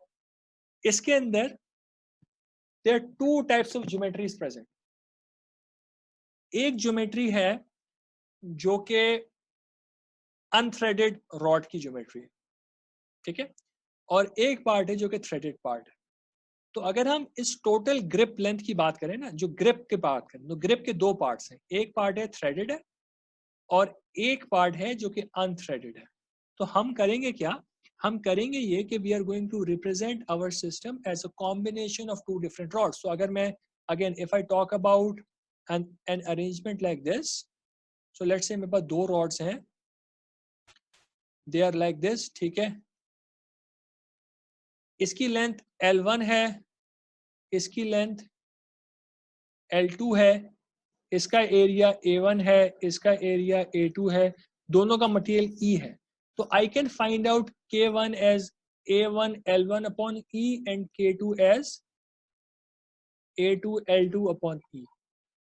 इसके अंदर there are two types of geometries present. एक ज्योमेट्री है जो कि अनथ्रेडेड रॉड की ज्योमेट्री है, ठीक है, और एक पार्ट है जो कि थ्रेडेड पार्ट है। तो अगर हम इस टोटल ग्रिप लेंथ की बात करें ना, जो ग्रिप की बात करें तो ग्रिप के दो पार्ट्स हैं, एक पार्ट है थ्रेडेड है और एक पार्ट है जो कि अनथ्रेडेड है। तो हम करेंगे क्या, हम करेंगे ये कि we are going to represent our system as a combination of two different rods. So अगर मैं again if I talk about an arrangement like this, so let's say मेरे पास दो रॉड्स हैं, दे आर लाइक दिस, ठीक है, इसकी length L1 है, इसकी लेंथ L2 है, इसका एरिया A1 है, इसका एरिया A2 है, दोनों का मटेरियल E है। तो I can find out K1 as A1 L1 upon E and K2 as A2 L2 upon E,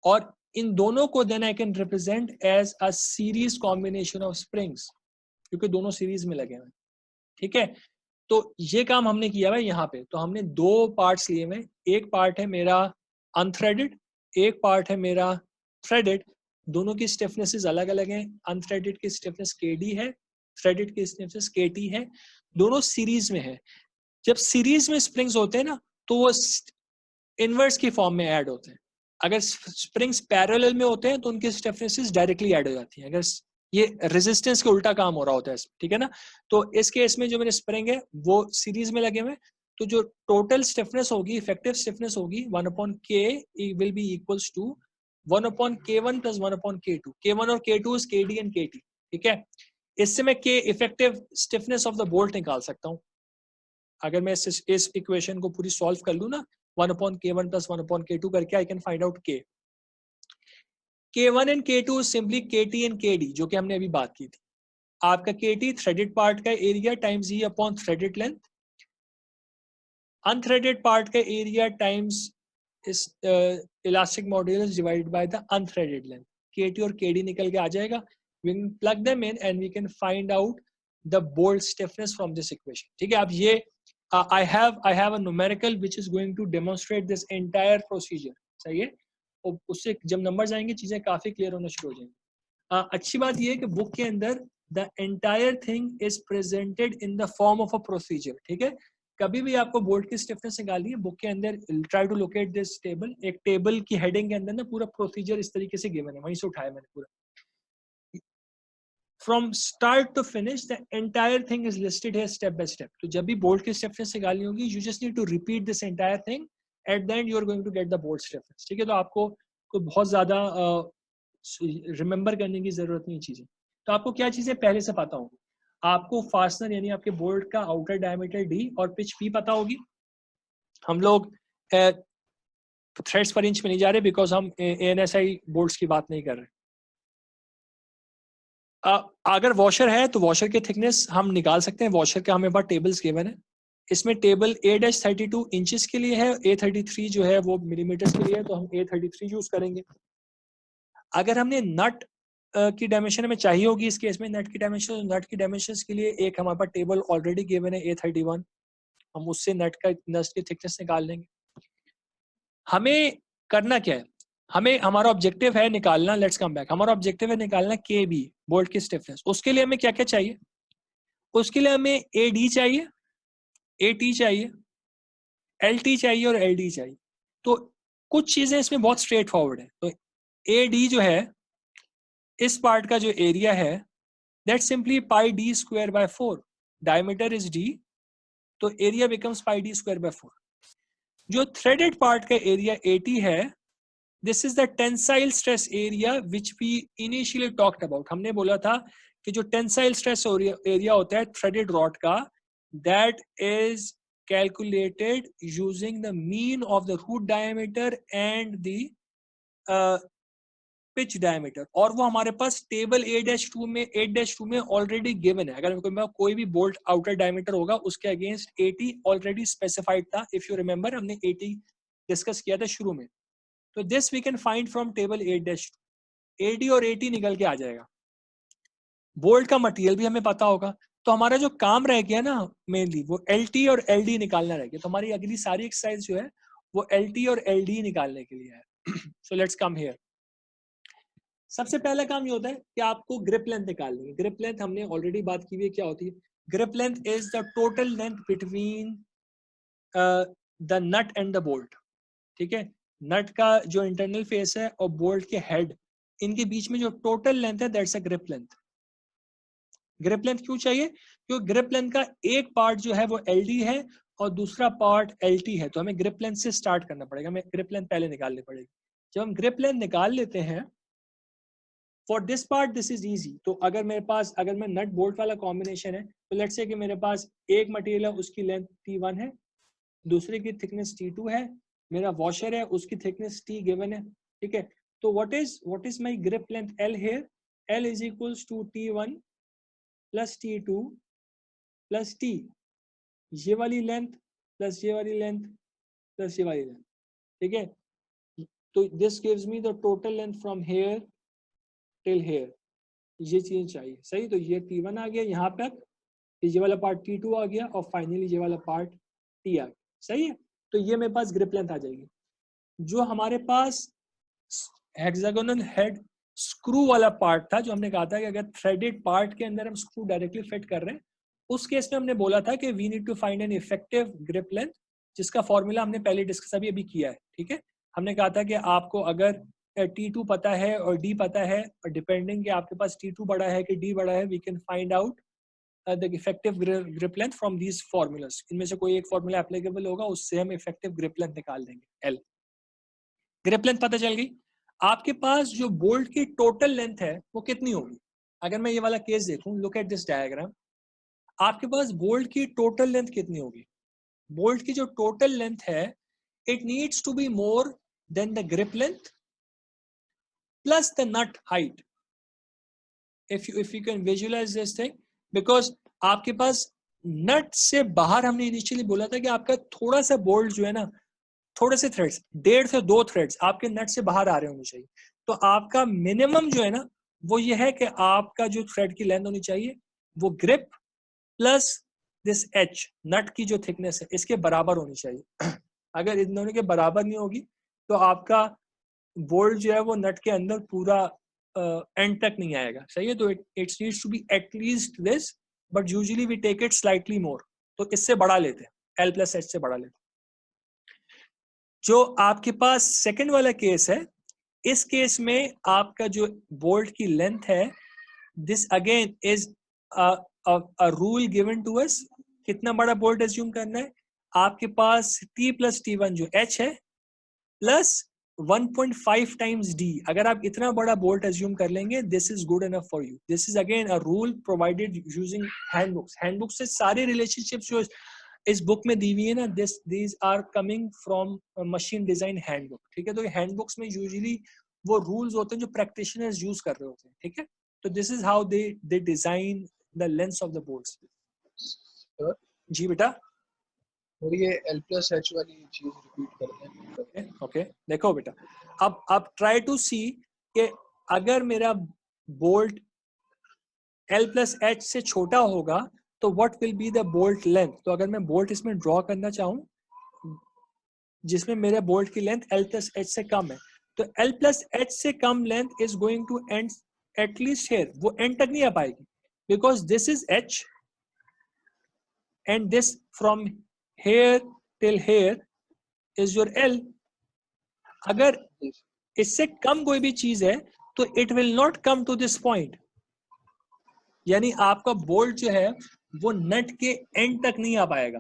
और इन दोनों को then I can represent as a series combination of springs, क्योंकि दोनों सीरीज में लगे हुए, ठीक है। तो ये काम हमने किया है यहाँ पे। तो हमने दो पार्ट्स लिए हुए, एक पार्ट है मेरा अनथ्रेडेड, एक पार्ट है मेरा थ्रेडेड। दोनों की स्टिफनेसेस अलग अलग हैं। अनथ्रेडेड की स्टिफनेस KD है, थ्रेडेड की स्टिफनेस KT है, दोनों सीरीज में है। जब सीरीज में स्प्रिंग्स होते हैं ना तो वो इनवर्स की फॉर्म में ऐड होते हैं। अगर स्प्रिंग्स पैरेलल में होते हैं तो उनकी स्टिफनेसेस डायरेक्टली ऐड हो जाती हैं। अगर ये रेजिस्टेंस के उल्टा काम हो रहा होता है, ठीक है ना। तो इस केस में जो मेरे स्प्रिंग है वो सीरीज में लगे हुए, तो जो टोटल स्टिफनेस होगी, इफेक्टिव स्टिफनेस होगी 1/K will be equals to 1/K1 plus 1/K2। K1 और K2 is KD and KT, ठीक है। इससे मैं K effective stiffness of the bolt निकाल सकता हूँ। अगर मैं इस इक्वेशन को पूरी सॉल्व कर लूँ ना, 1/K1 प्लस 1/K2 करके आई can find out K। K1 and K2 simply KT and KD, जो कि हमने अभी बात की थी। आपका KT थ्रेडेड पार्ट का area times E upon threaded length, unthreaded part का एरिया टाइम्स इस elastic modulus divided by the unthreaded length. KT और KD निकल के आ जाएगा, we can plug them in and we can find out the bolt stiffness from this equation, ठीक है। अब ये I have a numerical which is going to demonstrate this entire procedure, सही है। और उससे जब नंबर्स आएंगे चीजें काफी क्लियर होना शुरू हो जाएंगी। अच्छी बात ये है कि बुक के अंदर the entire thing is presented in the form of a procedure, ठीक है। कभी भी आपको बोल्ट की स्टिफनेस निकालनी है, बुक के अंदर try to locate this table. एक टेबल की हेडिंग के अंदर ना पूरा प्रोसीजर इस तरीके से गिवन है, वहीं से उठाया मैंने पूरा। From start to finish, the entire thing is listed here step by step. तो जब भी बोल्ट की स्टिफनेस निकालनी होगी, you just need to repeat this entire thing. At the end, you are going to get the bolt stiffness. ठीक है, तो आपको कोई बहुत ज्यादा रिमेंबर करने की जरूरत नहीं चीजें। तो आपको क्या चीजें पहले से पता होगी। आपको फास्टनर यानी आपके बोल्ट का आउटर डायमीटर D और पिच P पता होगी। हम लोग थ्रेड्स पर इंच में नहीं जा रहे बिकॉज हम ANSI बोल्ट्स की बात नहीं कर रहे। अगर वॉशर है तो वॉशर की थिकनेस हम निकाल सकते हैं। वॉशर के हमें पास टेबल्स गिवन है। इसमें टेबल A-32 इंचेस के लिए है, A33 जो है वो मिलीमीटर्स के लिए है, तो हम A33 यूज करेंगे। अगर हमने नट की डायमेंशन हमें चाहिए होगी इस केस में, नट की डायमेंशन, नट की डायमेंशंस के लिए एक हमारे पास टेबल ऑलरेडी गिवन है A31, हम उससे नट की थिकनेस निकाल लेंगे। हमें करना क्या है, हमें हमारा ऑब्जेक्टिव है निकालना, लेट्स कम बैक, हमारा ऑब्जेक्टिव है निकालना KB बोल्ट की स्टिफनेस। उसके लिए हमें क्या क्या चाहिए, उसके लिए हमें AD चाहिए, AT चाहिए, LT चाहिए और LD चाहिए। तो कुछ चीजें इसमें बहुत स्ट्रेट फॉरवर्ड है। तो AD जो है, इस पार्ट का जो एरिया है that simply pi D square by 4, diameter is D, तो area becomes pi D square by 4। जो थ्रेडेड पार्ट का एरिया 80 है, this is the tensile stress area which we initially talked about. हमने बोला था कि जो टेंसाइल स्ट्रेस एरिया होता है थ्रेडेड रॉड का, that is calculated using the mean of the root diameter and the pitch diameter, और वो हमारे पास टेबल 8-2 में ऑलरेडी गिवन है। अगर कोई भी बोल्ट आउटर डायमीटर होगा उसके अगेंस्ट 80 ऑलरेडी स्पेसिफाइड था। इफ यू रिमेंबर हमने 80 डिस्कस किया था शुरू में। तो this we can find from table 8-2। 80 और 80 निकल के आ जाएगा। बोल्ट का मटेरियल भी हमें पता होगा, तो हमारा जो काम रह गया ना मेनली वो LT और LD निकालना रह गया। तो हमारी अगली सारी एक्सरसाइज जो है वो LT और LD निकालने के लिए है। So let's come here. सबसे पहला काम ये होता है कि आपको ग्रिप लेंथ निकालनी है। ग्रिप लेंथ हमने ऑलरेडी बात की हुई है, क्या होती है? Grip length is the total length between the nut and the bolt. ठीक है, नट का जो इंटरनल फेस है और बोल्ट के हेड, इनके बीच में जो टोटल लेंथ है that's a grip length. Grip length क्यों चाहिए? क्योंकि ग्रिप लेंथ का एक पार्ट जो है वो LD है और दूसरा पार्ट LT है, तो हमें ग्रिप लेंथ से स्टार्ट करना पड़ेगा। हमें ग्रिप लेंथ पहले निकालनी पड़ेगी। जब हम ग्रिप लेंथ निकाल लेते हैं, for this part this is easy. तो अगर मेरे पास, अगर मैं नट बोल्ट वाला कॉम्बिनेशन है, तो लेट्स से कि मेरे पास एक मटेरियल है उसकी लेंथ T1 है, दूसरे की थिकनेस T2 है, मेरा वॉशर है उसकी थिकनेस T गिवन है। ठीक है, तो what is my grip length L here? L is equals to T1 plus T2 plus T, ये वाली लेंथ प्लस ये वाली लेंथ प्लस ये वाली लेंथ। ठीक है, तो this gives me the total length from here till hair. ये चीज चाहिए, सही? तो ये T1 आ गया यहाँ पे, ये वाला पार्ट T2 आ गया और फाइनली ये वाला पार्ट T आ गया। सही है, तो ये मेरे पास ग्रिप लेंथ आ जाएगी। जो हमारे पास हेक्सागोनल हेड स्क्रू वाला पार्ट था, जो हमने कहा था कि अगर थ्रेडेड पार्ट के अंदर हम स्क्रू डायरेक्टली फिट कर रहे हैं, उस केस में हमने बोला था कि we need to find an effective grip length, जिसका फॉर्मूला हमने पहले डिस्कस अभी किया है। ठीक है, हमने कहा था कि आपको अगर T2 पता है और D पता है, और डिपेंडिंग कि आपके पास T2 बड़ा है कि D बड़ा है, we can find out the effective grip length from these formulas. इनमें से कोई एक फॉर्मूला एप्लीकेबल होगा, उससे हम इफेक्टिव ग्रिप लेंथ निकाल देंगे। L ग्रिप लेंथ पता चल गई। आपके पास जो बोल्ट की टोटल लेंथ है वो कितनी होगी? अगर मैं ये वाला केस देखूं, लुक एट दिस डायग्राम, आपके पास बोल्ट की टोटल लेंथ कितनी होगी? बोल्ट की जो टोटल लेंथ है, it needs to be more than the grip length plus the nut height. If you can visualize this thing, because आपके पास नट से बाहर, हमने इनिशियली बोला था कि आपका थोड़ा सा बोल्ट जो है ना, थोड़े से थ्रेड्स, 1.5 से 2 थ्रेड्स आपके नट से बाहर आ रहे होने चाहिए। तो आपका मिनिमम जो है ना वो ये है कि आपका जो थ्रेड की लेंथ होनी चाहिए वो ग्रिप प्लस दिस H, नट की जो थिकनेस है, इसके बराबर होनी चाहिए। अगर इन दोनों के बराबर नहीं होगी तो आपका बोल्ट जो है वो नट के अंदर पूरा एंड तक नहीं आएगा। सही है, तो it needs to be at least this, but usually we take it slightly more, तो इससे बढ़ा लेते हैं, L प्लस H से बढ़ा लेते हैं। जो आपके पास सेकंड वाला केस है, इस केस में आपका जो बोल्ट की लेंथ है, this again is a rule given to us. कितना बड़ा बोल्ट एज्यूम करना है? आपके पास T प्लस T1 जो H है प्लस 1.5 टाइम्स D। अगर आप इतना बड़ा बोल्ट एज्यूम कर लेंगे, this is good enough for you. This is again a rule provided using handbooks. Handbook से सारे रिलेशनशिप्स जो इस बुक में दी हुई है ना, these are coming from machine design handbook. ठीक है, तो हैंडबुक्स में यूजुअली वो रूल्स होते हैं जो प्रैक्टिशनर्स यूज कर रहे होते हैं। ठीक है, तो this is how they design the length of the bolts. जी बेटा, और ये L plus H वाली चीज रिपीट करते हैं। ओके, देखो बेटा, अब ट्राई टू सी कि अगर मेरा बोल्ट L plus H से छोटा होगा तो what will be the bolt length. तो अगर मैं बोल्ट इसमें ड्रॉ करना चाहूं जिसमें मेरे बोल्ट की लेंथ L plus H से कम है, तो L plus H से कम length is going to end at least here, वो एंड तक नहीं आ पाएगी, because this is H and this from here till here is your L। अगर इससे कम कोई भी चीज है तो it will not come to this point, यानी आपका बोल्ट जो है वो नट के एंड तक नहीं आ पाएगा।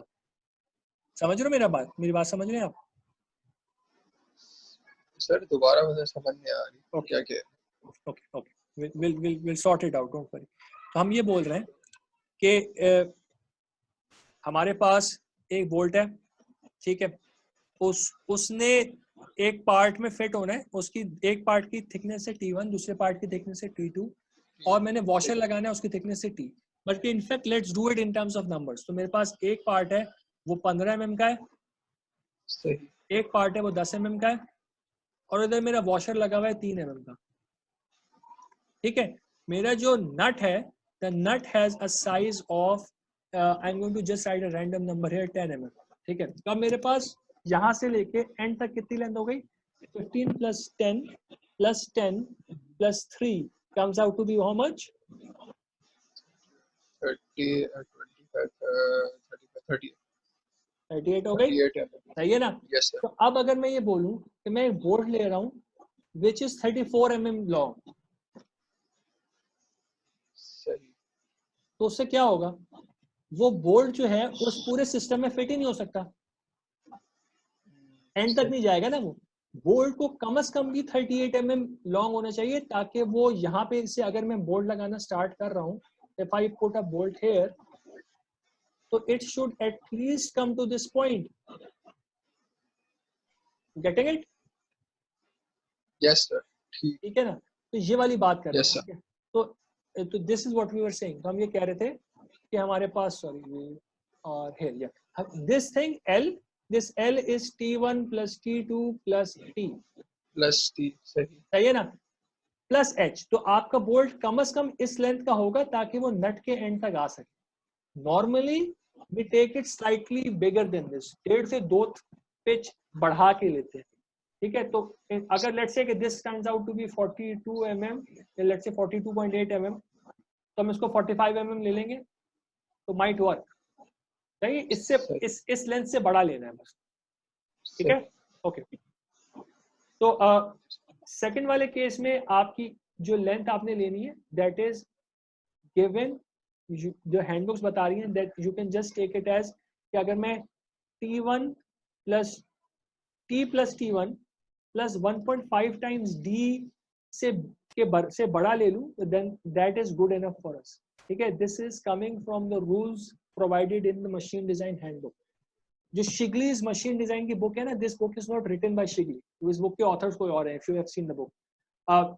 समझ रहे हो मेरी बात समझ रहे हैं आप? सर दोबारा मुझे समझ नहीं आ रही Okay. क्या क्या okay we'll sort it out, don't worry. तो हम ये बोल रहे हैं कि हमारे पास एक बोल्ट है, ठीक है, उसने एक पार्ट में फिट होना है, उसकी एक पार्ट की थिकनेस है T1, दूसरे पार्ट की थिकनेस है T2, और मैंने वॉशर लगाना है उसकी थिकनेस है T। But in fact let's do it in terms of numbers. तो मेरे पास एक पार्ट है वो 15 mm का है, सही एक पार्ट है वो 10 mm का है, और इधर मेरा वॉशर लगा हुआ है 3 mm का, ठीक है। मेरा जो नट है, the nut has a size of I am going to just write a random number here 10 mm, ठीक है। तो अब मेरे पास यहाँ से लेके एंड तक कितनी लेंथ हो गई? 15 + 10 + 10 + 3 comes out to be how much? 30 25 30 38 हो गई, 38 सही है ना? यस सर तो अब अगर मैं ये बोलूं कि मैं एक बोल्ट ले रहा हूँ विच इज 34 mm लॉन्ग, सही तो उससे क्या होगा? वो बोल्ट जो है उस पूरे सिस्टम में फिट ही नहीं हो सकता, एंड तक नहीं जाएगा ना। वो बोल्ट को कम से कम भी 38 mm लॉन्ग होना चाहिए, ताकि वो यहाँ पे से अगर मैं बोल्ट लगाना स्टार्ट कर रहा हूँ, if I put a bolt here, तो it should at least come to this point. Getting it? Yes sir ठीक ठीक है ना? तो ये वाली बात कर रहे Yes, हैं, ठीक है। तो this is what we were saying. तो हम ये कह रहे थे कि हमारे पास सॉरी और हियर या this thing L, this L is T1 + T2 + T, plus T सही सही है ना, प्लस H। तो आपका बोल्ट कम से कम इस लेंथ का होगा ताकि वो नट के एंड तक आ सके। Normally we take it slightly bigger than this, 1.5 से 2 पिच बढ़ा के लेते हैं, ठीक है। तो अगर लेट्स से कि this turns out to be 42 mm, let's say 42.8 mm, तो हम इसको 45 mm ले लेंगे, तो माइट वर्क, सही। इससे इस लेंथ से बड़ा लेना है बस, ठीक है, ओके। तो सेकंड वाले केस में आपकी जो लेंथ आपने लेनी है दैट इज गिवन, जो हैंडबुक्स बता रही हैं, that you can just take it as कि अगर मैं T1 + T + T1 + 1.5 times D से बड़ा ले लूं, then that is good enough for us, ठीक है। This is coming from the rules provided in the machine design handbook. जो शिगलीज मशीन डिजाइन की बुक है ना, this book is not written by Shigley, इस बुक के authors कोई और हैं, if you have seen the book.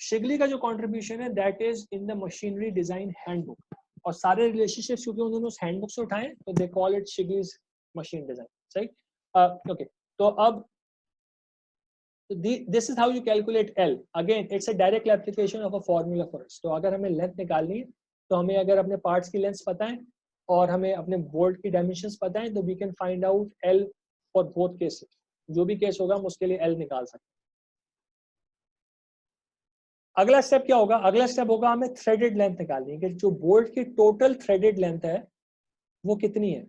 Shigley का जो कंट्रीब्यूशन है that is in the machinery design handbook, और सारे रिलेशनशिप्स क्योंकि उन्होंने उस हैंडबुक से उठाए, तो they call it Shigley's machine design, सही। ओके, तो अब this is how you calculate L. Again, it's a direct application of a formula for us. तो अगर हमें लेंथ निकालनी है, तो हमें अगर अपने पार्ट्स की लेंथ पता है और हमें अपने बोल्ट की डायमेंशंस पता है, तो we can find out L for both cases. जो भी केस होगा हम उसके लिए L निकाल सकते हैं। अगला स्टेप क्या होगा? अगला स्टेप होगा हमें थ्रेडेड लेंथ निकालनी है, कि जो बोल्ट की टोटल थ्रेडेड लेंथ है वो कितनी है।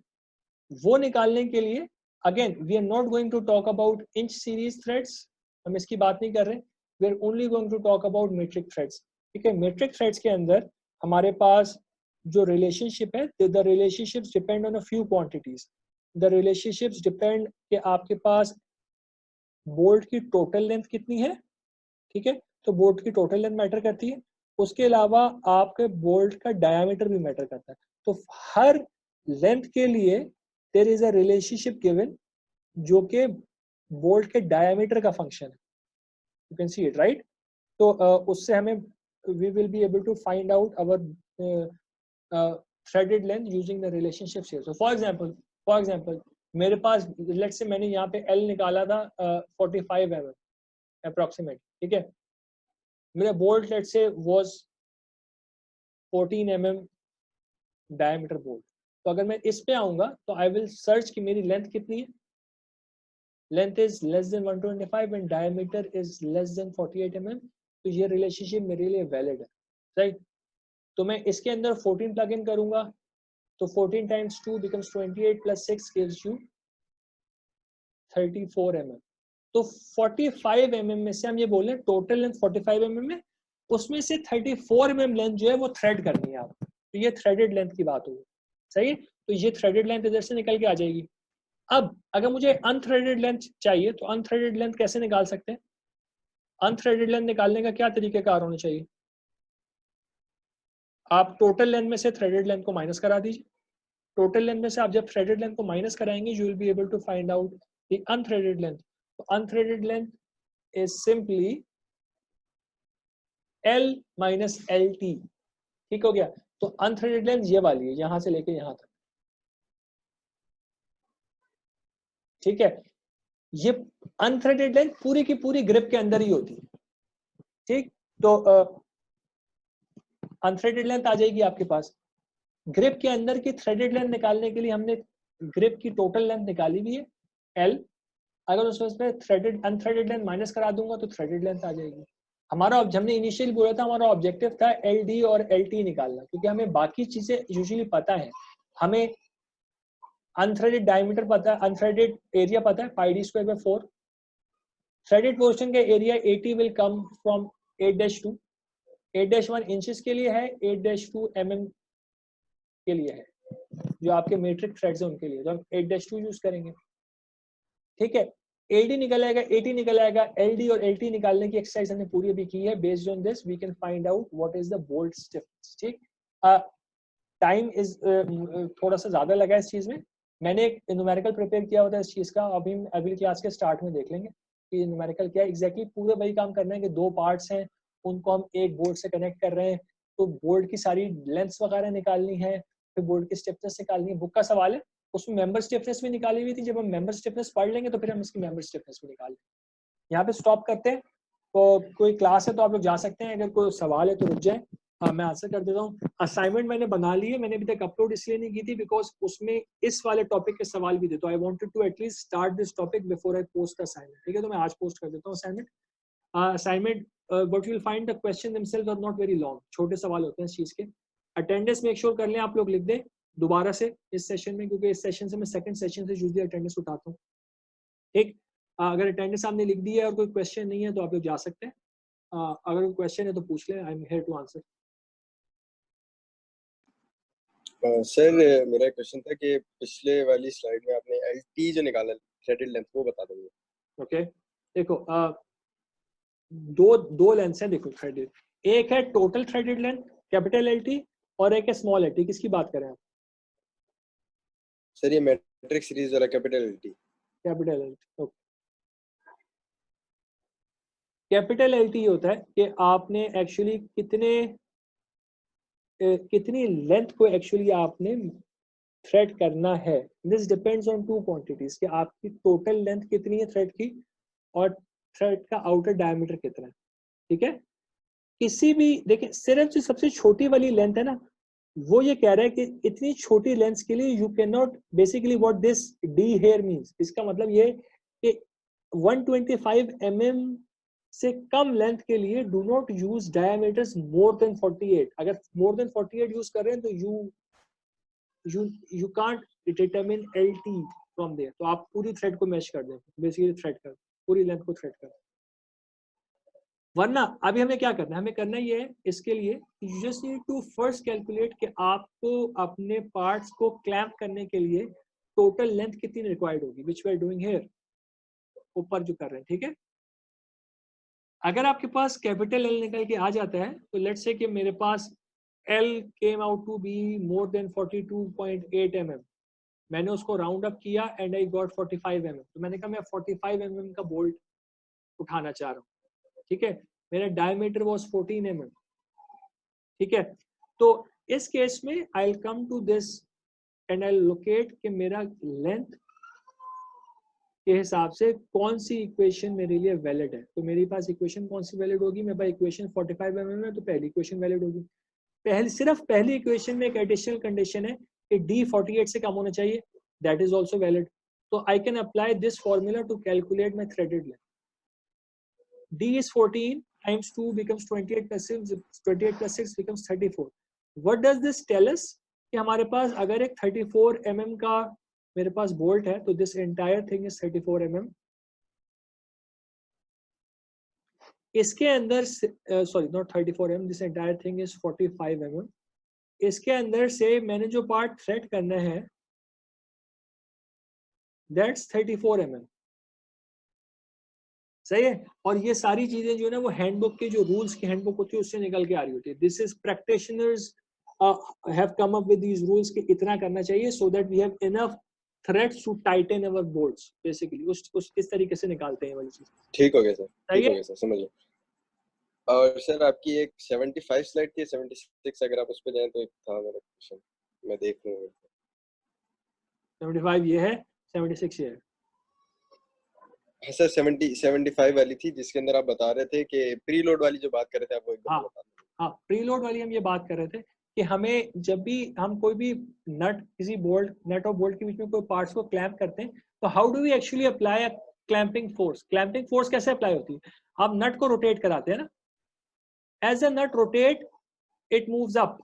वो निकालने के लिए again we are not going to talk about inch series threads, हम इसकी बात नहीं कर रहे, we are only going to talk about metric threads, ठीक है। मीट्रिक थ्रेड्स के अंदर हमारे पास जो रिलेशनशिप है, the relationships depend on a few quantities. The relationships depend कि आपके पास बोल्ट की टोटल लेंथ कितनी है, ठीक है, तो बोल्ट की टोटल लेंथ मैटर करती है। उसके अलावा आपके बोल्ट का डायमीटर भी मैटर करता है। तो हर लेंथ के लिए there is a relationship given जो कि बोल्ट के डायमीटर का फंक्शन है, you can see it right. तो उससे हमें we will be able to find out our threaded length using the relationships here. So for example मेरे पास लेट्स से मैंने यहाँ पे L निकाला था 45 mm अप्रोक्सीमेट, ठीक है। मेरा bolt let's say was 14 mm diameter bolt. तो अगर मैं इस पे आऊंगा तो आई विल सर्च कि मेरी लेंथ कितनी है। Length is less than 125 and diameter is less than 48 mm। तो ये रिलेशनशिप मेरे लिए वैलिड है, राइट। तो मैं इसके अंदर 14 प्लग इन करूंगा, तो 14 × 2 becomes 28 + 6 gives you 34 mm। तो 45 mm में से हम ये बोल रहे हैं टोटल लेंथ 45 mm है, उसमें से 34 mm लेंथ जो है वो थ्रेड करनी है आप। तो ये थ्रेडेड लेंथ की बात होगी, सही है। तो ये थ्रेडेड लेंथ इधर से निकल के आ जाएगी, अब अगर मुझे अनथ्रेडेड लेंथ चाहिए तो अनथ्रेडेड लेंथ कैसे निकाल सकते हैं? अनथ्रेडेड लेंथ निकालने का क्या तरीकेकार होना चाहिए? आप टोटल लेंथ में से थ्रेडेड लेंथ को माइनस करा दीजिए। टोटल लेंथ में से आप जब थ्रेडेड लेंथ को माइनस कराएंगे you will be able to find out the unthreaded length. तो unthreaded length is simply L minus LT। ठीक हो गया? तो अनथ्रेडेड लेंथ ये वाली है, यहां से लेके यहां तक। ठीक है, ये अनथ्रेडेड लेंथ पूरी की पूरी ग्रिप के अंदर ही होती है। ठीक, तो अनथ्रेडेड लेंथ आ जाएगी आपके पास। ग्रिप के अंदर की थ्रेडेड लेंथ निकालने के लिए हमने ग्रिप की टोटल लेंथ निकाली हुई है L। अगर उसमें थ्रेडेड अनथ्रेडेड लेंथ माइनस करा दूंगा तो थ्रेडेड लेंथ आ जाएगी। हमारा हमने इनिशियल बोला था हमारा ऑब्जेक्टिव था LD और LT निकालना, क्योंकि हमें बाकी चीजें यूजुअली पता है। हमें अनथ्रेडेड डायमीटर पता है, अनथ्रेडेड एरिया पता है πd²/4। थ्रेडेड पोर्शन का area 80 will come from 8-2। 8-1 inches के लिए है, 8-2 mm के लिए है, जो आपके मेट्रिक थ्रेड्स हैं उनके लिए, तो हम 8-2 यूज करेंगे। ठीक है, AD निकल आएगा, AT निकल आएगा। LD और LT निकालने की एक्सरसाइज हमने पूरी अभी की है। Based on this we can find out what is the bolt stiffness. ठीक, टाइम इज थोड़ा सा ज्यादा लगा इस चीज में। मैंने एक न्यूमेरिकल प्रिपेयर किया होता है इस चीज का, अभी अगली क्लास के स्टार्ट में देख लेंगे कि न्यूमेरिकल क्या है एग्जैक्टली। पूरा वही काम करना है कि दो पार्ट्स हैं, उनको हम एक बोर्ड से कनेक्ट कर रहे हैं, तो बोर्ड की सारी लेंथ्स वगैरह निकालनी है, फिर बोर्ड की स्टिफनेस निकालनी है। बुक का सवाल है, उसमें मेंबर स्टिफनेस भी निकाली हुई थी। जब हम मेंबर स्टिफनेस पढ़ लेंगे तो फिर हम इसकी मेंबर स्टिफनेस भी निकाल लेंगे। यहाँ पे स्टॉप करते हैं। तो कोई क्लास है तो आप लोग जा सकते हैं, अगर कोई सवाल है तो रुक जाए। मैं आंसर कर देता हूँ। असाइनमेंट मैंने बना ली है, मैंने अभी तक अपलोड इसलिए नहीं की थी बिकॉज उसमें इस वाले टॉपिक के सवाल भी थे, तो I wanted to at least start this topic before I post assignment. ठीक है, तो मैं आज पोस्ट कर देता हूँ assignment. Assignment but you will find the question themselves are not very long, छोटे सवाल होते हैं इस चीज के। अटेंडेंस मेक श्योर कर लें आप लोग, लिख दें दोबारा से इस सेशन में, क्योंकि इस सेशन से मैं सेकंड सेशन से यूजुअली अटेंडेंस उठाता हूँ। ठीक, अगर अटेंडेंस आपने लिख दी है और कोई क्वेश्चन नहीं है तो आप लोग जा सकते हैं। अगर कोई क्वेश्चन है तो पूछ लें, I am here to answer. Sir मेरा क्वेश्चन था कि पिछले वाली स्लाइड में आपने LT जो निकाला थ्रेडेड लेंथ वो बता देंगे। ओके, देखो दो लेंथ है, देखो थ्रेडेड। एक है total threaded length capital LT और एक है स्मॉल LT। किसकी बात करें आप? सर ये मैट्रिक सीरीज वाला capital LT। Capital LT। Okay, capital LT होता है कि आपने एक्चुअली कितनी लेंथ को एक्चुअली आपने थ्रेड करना है। This depends on two quantities, कि आपकी टोटल लेंथ कितनी है थ्रेड की और थ्रेड का आउटर डायमीटर कितना है। ठीक है, किसी भी देखिए सिर्फ जो सबसे छोटी वाली लेंथ है ना, वो ये कह रहा है कि इतनी छोटी लेंथ के लिए you can not, basically what this D here means, इसका मतलब ये कि 125 mm से कम लेंथ के लिए do not use diameters more than 48। अगर मोर देन 48 यूज कर रहे हैं तो you can't determine LT from there। तो आप पूरी थ्रेड को मैच कर दें, बेसिकली थ्रेड कर पूरी लेंथ को थ्रेड कर। वरना अभी हमें क्या करना है, हमें करना ये है इसके लिए you just need to first calculate कि आपको अपने पार्ट्स को क्लैंप करने के लिए टोटल लेंथ कितनी रिक्वायर्ड होगी, which we are doing here, ऊपर जो कर रहे हैं। ठीक है, अगर आपके पास कैपिटल L निकल के आ जाता है तो लेट्स से कि मेरे पास L came out to be more than 42.8 mm, मैंने उसको राउंड अप किया एंड आई गॉट 45 mm। तो मैंने कहा मैं 45 mm का बोल्ट उठाना चाह रहा हूँ। ठीक है, मेरा डायमीटर वाज 14 mm। ठीक है, तो इस केस में I will come to this end I locate कि मेरा लेंथ के हिसाब से कौन सी इक्वेशन मेरे लिए वैलिड है। तो मेरे पास इक्वेशन कौन सी वैलिड होगी, मेरे पास इक्वेशन 45 mm है, तो पहली इक्वेशन वैलिड होगी। सिर्फ पहली इक्वेशन में एक एडिशनल कंडीशन है कि D 48 से कम होना चाहिए, दैट इज ऑल्सो वैलिड। तो I can apply this formula to calculate my threaded length. D is 14 times 2 becomes 28 plus 6 becomes 34। What does this tell us? कि हमारे पास अगर एक 34 mm का मेरे पास बोल्ट है तो this entire thing is 34 mm। इसके अंदर sorry not 34 mm, this entire thing is 45 mm। इसके अंदर से मैंने जो पार्ट थ्रेड करना है दैट्स 34 mm। सही है। और ये सारी चीजें जो है ना वो हैंडबुक के जो रूल्स की हैंडबुक होती है उससे निकल के आ रही होती है। This is practitioners have come up with these rules कि इतना करना चाहिए so that we have enough threads to tighten our bolts. Basically उस इस तरीके से निकालते हैं वाली चीज। ठीक हो गया सर, सही ठीक हो है। गया सर, समझ गया। और सर आपकी एक 75 स्लाइड थी, 76 अगर आप उस पे जाएं तो एक था मेरा क्वेश्चन, मैं देख लूंगा। 75 ये है, 76 ये है। हाँ सर, 75 वाली थी जिसके अंदर आप बता रहे थे कि प्रीलोड वाली जो बात कर रहे थे आप वो एकदम हाँ बता दें। हाँ, प्रीलोड वाली हम ये बात कर रहे थे कि हमें जब भी हम कोई भी नट किसी बोल्ट नट और बोल्ट के बीच में कोई पार्ट्स को क्लैंप करते हैं तो how do we actually apply a clamping force. Clamping force कैसे अप्लाई होती है? हम नट को रोटेट कराते हैं ना, as a nut rotate it moves up,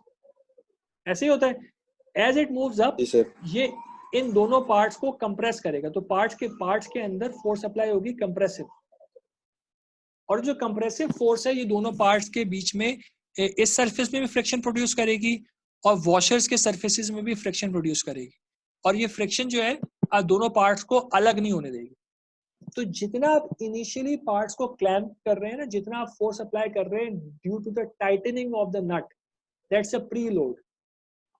ऐसे ही होता है। एज इट मूव्स अप जी सर। ये इन दोनों पार्ट्स को कंप्रेस करेगा, तो पार्ट्स के अंदर फोर्स अप्लाई होगी कंप्रेसिव। और जो कंप्रेसिव फोर्स है ये दोनों पार्ट्स के बीच में इस सरफेस में भी फ्रिक्शन प्रोड्यूस करेगी और वॉशर्स के सरफेसेस में भी फ्रिक्शन प्रोड्यूस करेगी। और ये फ्रिक्शन जो है दोनों पार्ट्स को अलग नहीं होने देगी। तो जितना आप इनिशियली पार्ट्स को क्लैंप कर रहे हैं ना, जितना आप फोर्स अप्लाई कर रहे हैं due to the tightening of the nut, that's a pre load.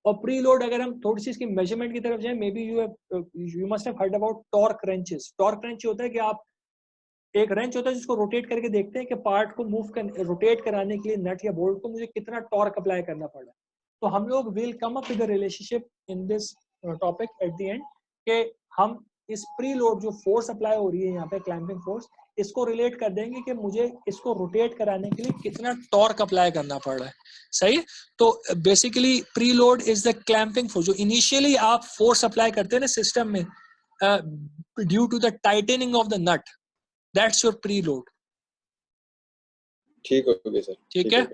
और प्री लोड अगर हम थोड़ी सी इसकी मेजरमेंट की तरफ जाएं, maybe you must have heard about torque wrenches. Torque wrench होता है कि आप एक रेंच होता है जिसको रोटेट करके देखते हैं कि पार्ट को रोटेट कराने के लिए नट या बोल्ट को मुझे कितना टॉर्क अप्लाई करना पड़ा। तो हम लोग will come up with the relationship in this topic at the end कि हम इस प्री लोड जो फोर्स अप्लाई हो रही है यहाँ पे क्लैंपिंग फोर्स, इसको रिलेट कर देंगे कि मुझे इसको रोटेट कराने के लिए कितना टॉर्क अप्लाई करना पड़ रहा है। सही है। तो basically pre load is the clamping force जो इनिशियली आप फोर्स अप्लाई करते हैं ना सिस्टम में due to the tightening of the nut, that's your pre load. ठीक हो गया सर, ठीक है,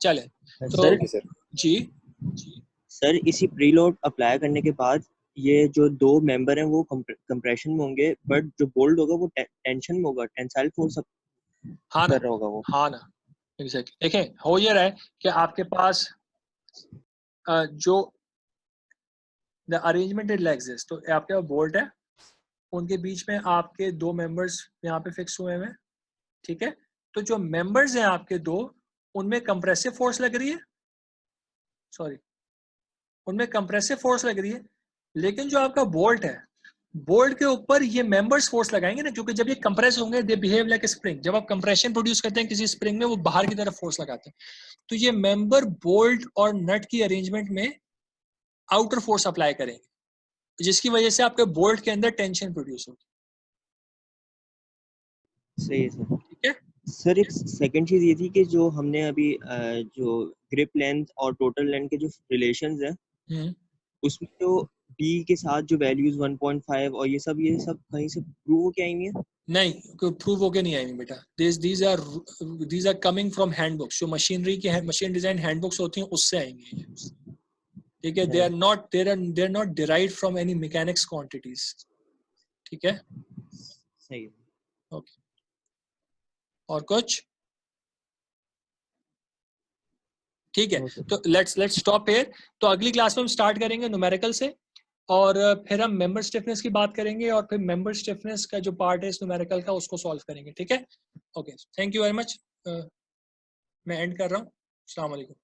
चले तो सर सर। जी सर इसी प्रीलोड अप्लाई करने के बाद ये जो दो मेंबर हैं वो कंप्रेशन में होंगे, बट जो बोल्ट होगा वो टेंशन में होगा, टेंसाइल फोर्स हाँ ना, कर रहा होगा वो। हाँ ना, एग्जैक्टली। देखें हो ये रहा है कि आपके पास जो द अरेंजमेंटेड लेग्स है, तो आपके पास बोल्ट है, उनके बीच में आपके दो मेंबर्स यहाँ पे फिक्स हुए हैं। ठीक है। तो जो मेंबर्स हैं आपके दो, उनमें कंप्रेसिव फोर्स लग रही है, सॉरी उनमें कंप्रेसिव फोर्स लग रही है, लेकिन जो आपका बोल्ट है, बोल्ट के ऊपर ये मेंबर्स फोर्स लगाएंगे ना, क्योंकि जब ये कंप्रेस होंगे they behave like a spring. जब आप कंप्रेशन प्रोड्यूस करते हैं किसी स्प्रिंग में, वो बाहर की तरफ फोर्स लगाते हैं। तो ये मेंबर बोल्ट और नट की अरेंजमेंट में आउटर फोर्स अप्लाई करेंगे, जिसकी वजह से आपके बोल्ट के अंदर टेंशन प्रोड्यूस होगी। सही है सर। ठीक है। सर एक सेकंड चीज ये थी कि जो हमने अभी जो ग्रिप लेंथ और टोटल लेंथ के जो रिलेशंस हैं उसमें जो डी के साथ जो वैल्यूज 1.5 और ये सब कहीं से प्रूव होके आई हैं? नहीं, प्रूव होके नहीं आएंगे बेटा। These are coming from handbooks, जो मशीनरी के मशीन डिजाइन हैंडबुक्स होती हैं उससे आएंगे। ठीक है। They are not derived from any mechanics quantities. ठीक है। सही है। ओके, और कुछ? ठीक है, तो लेट्स स्टॉप हियर। तो अगली क्लास में हम स्टार्ट करेंगे न्यूमेरिकल से, और फिर हम मेंबर स्टिफनेस की बात करेंगे, और फिर मेंबर स्टिफनेस का जो पार्ट है इस न्यूमेरिकल का उसको सॉल्व करेंगे। ठीक है। Okay, thank you very much. मैं एंड कर रहा हूँ। अस्सलाम वालेकुम।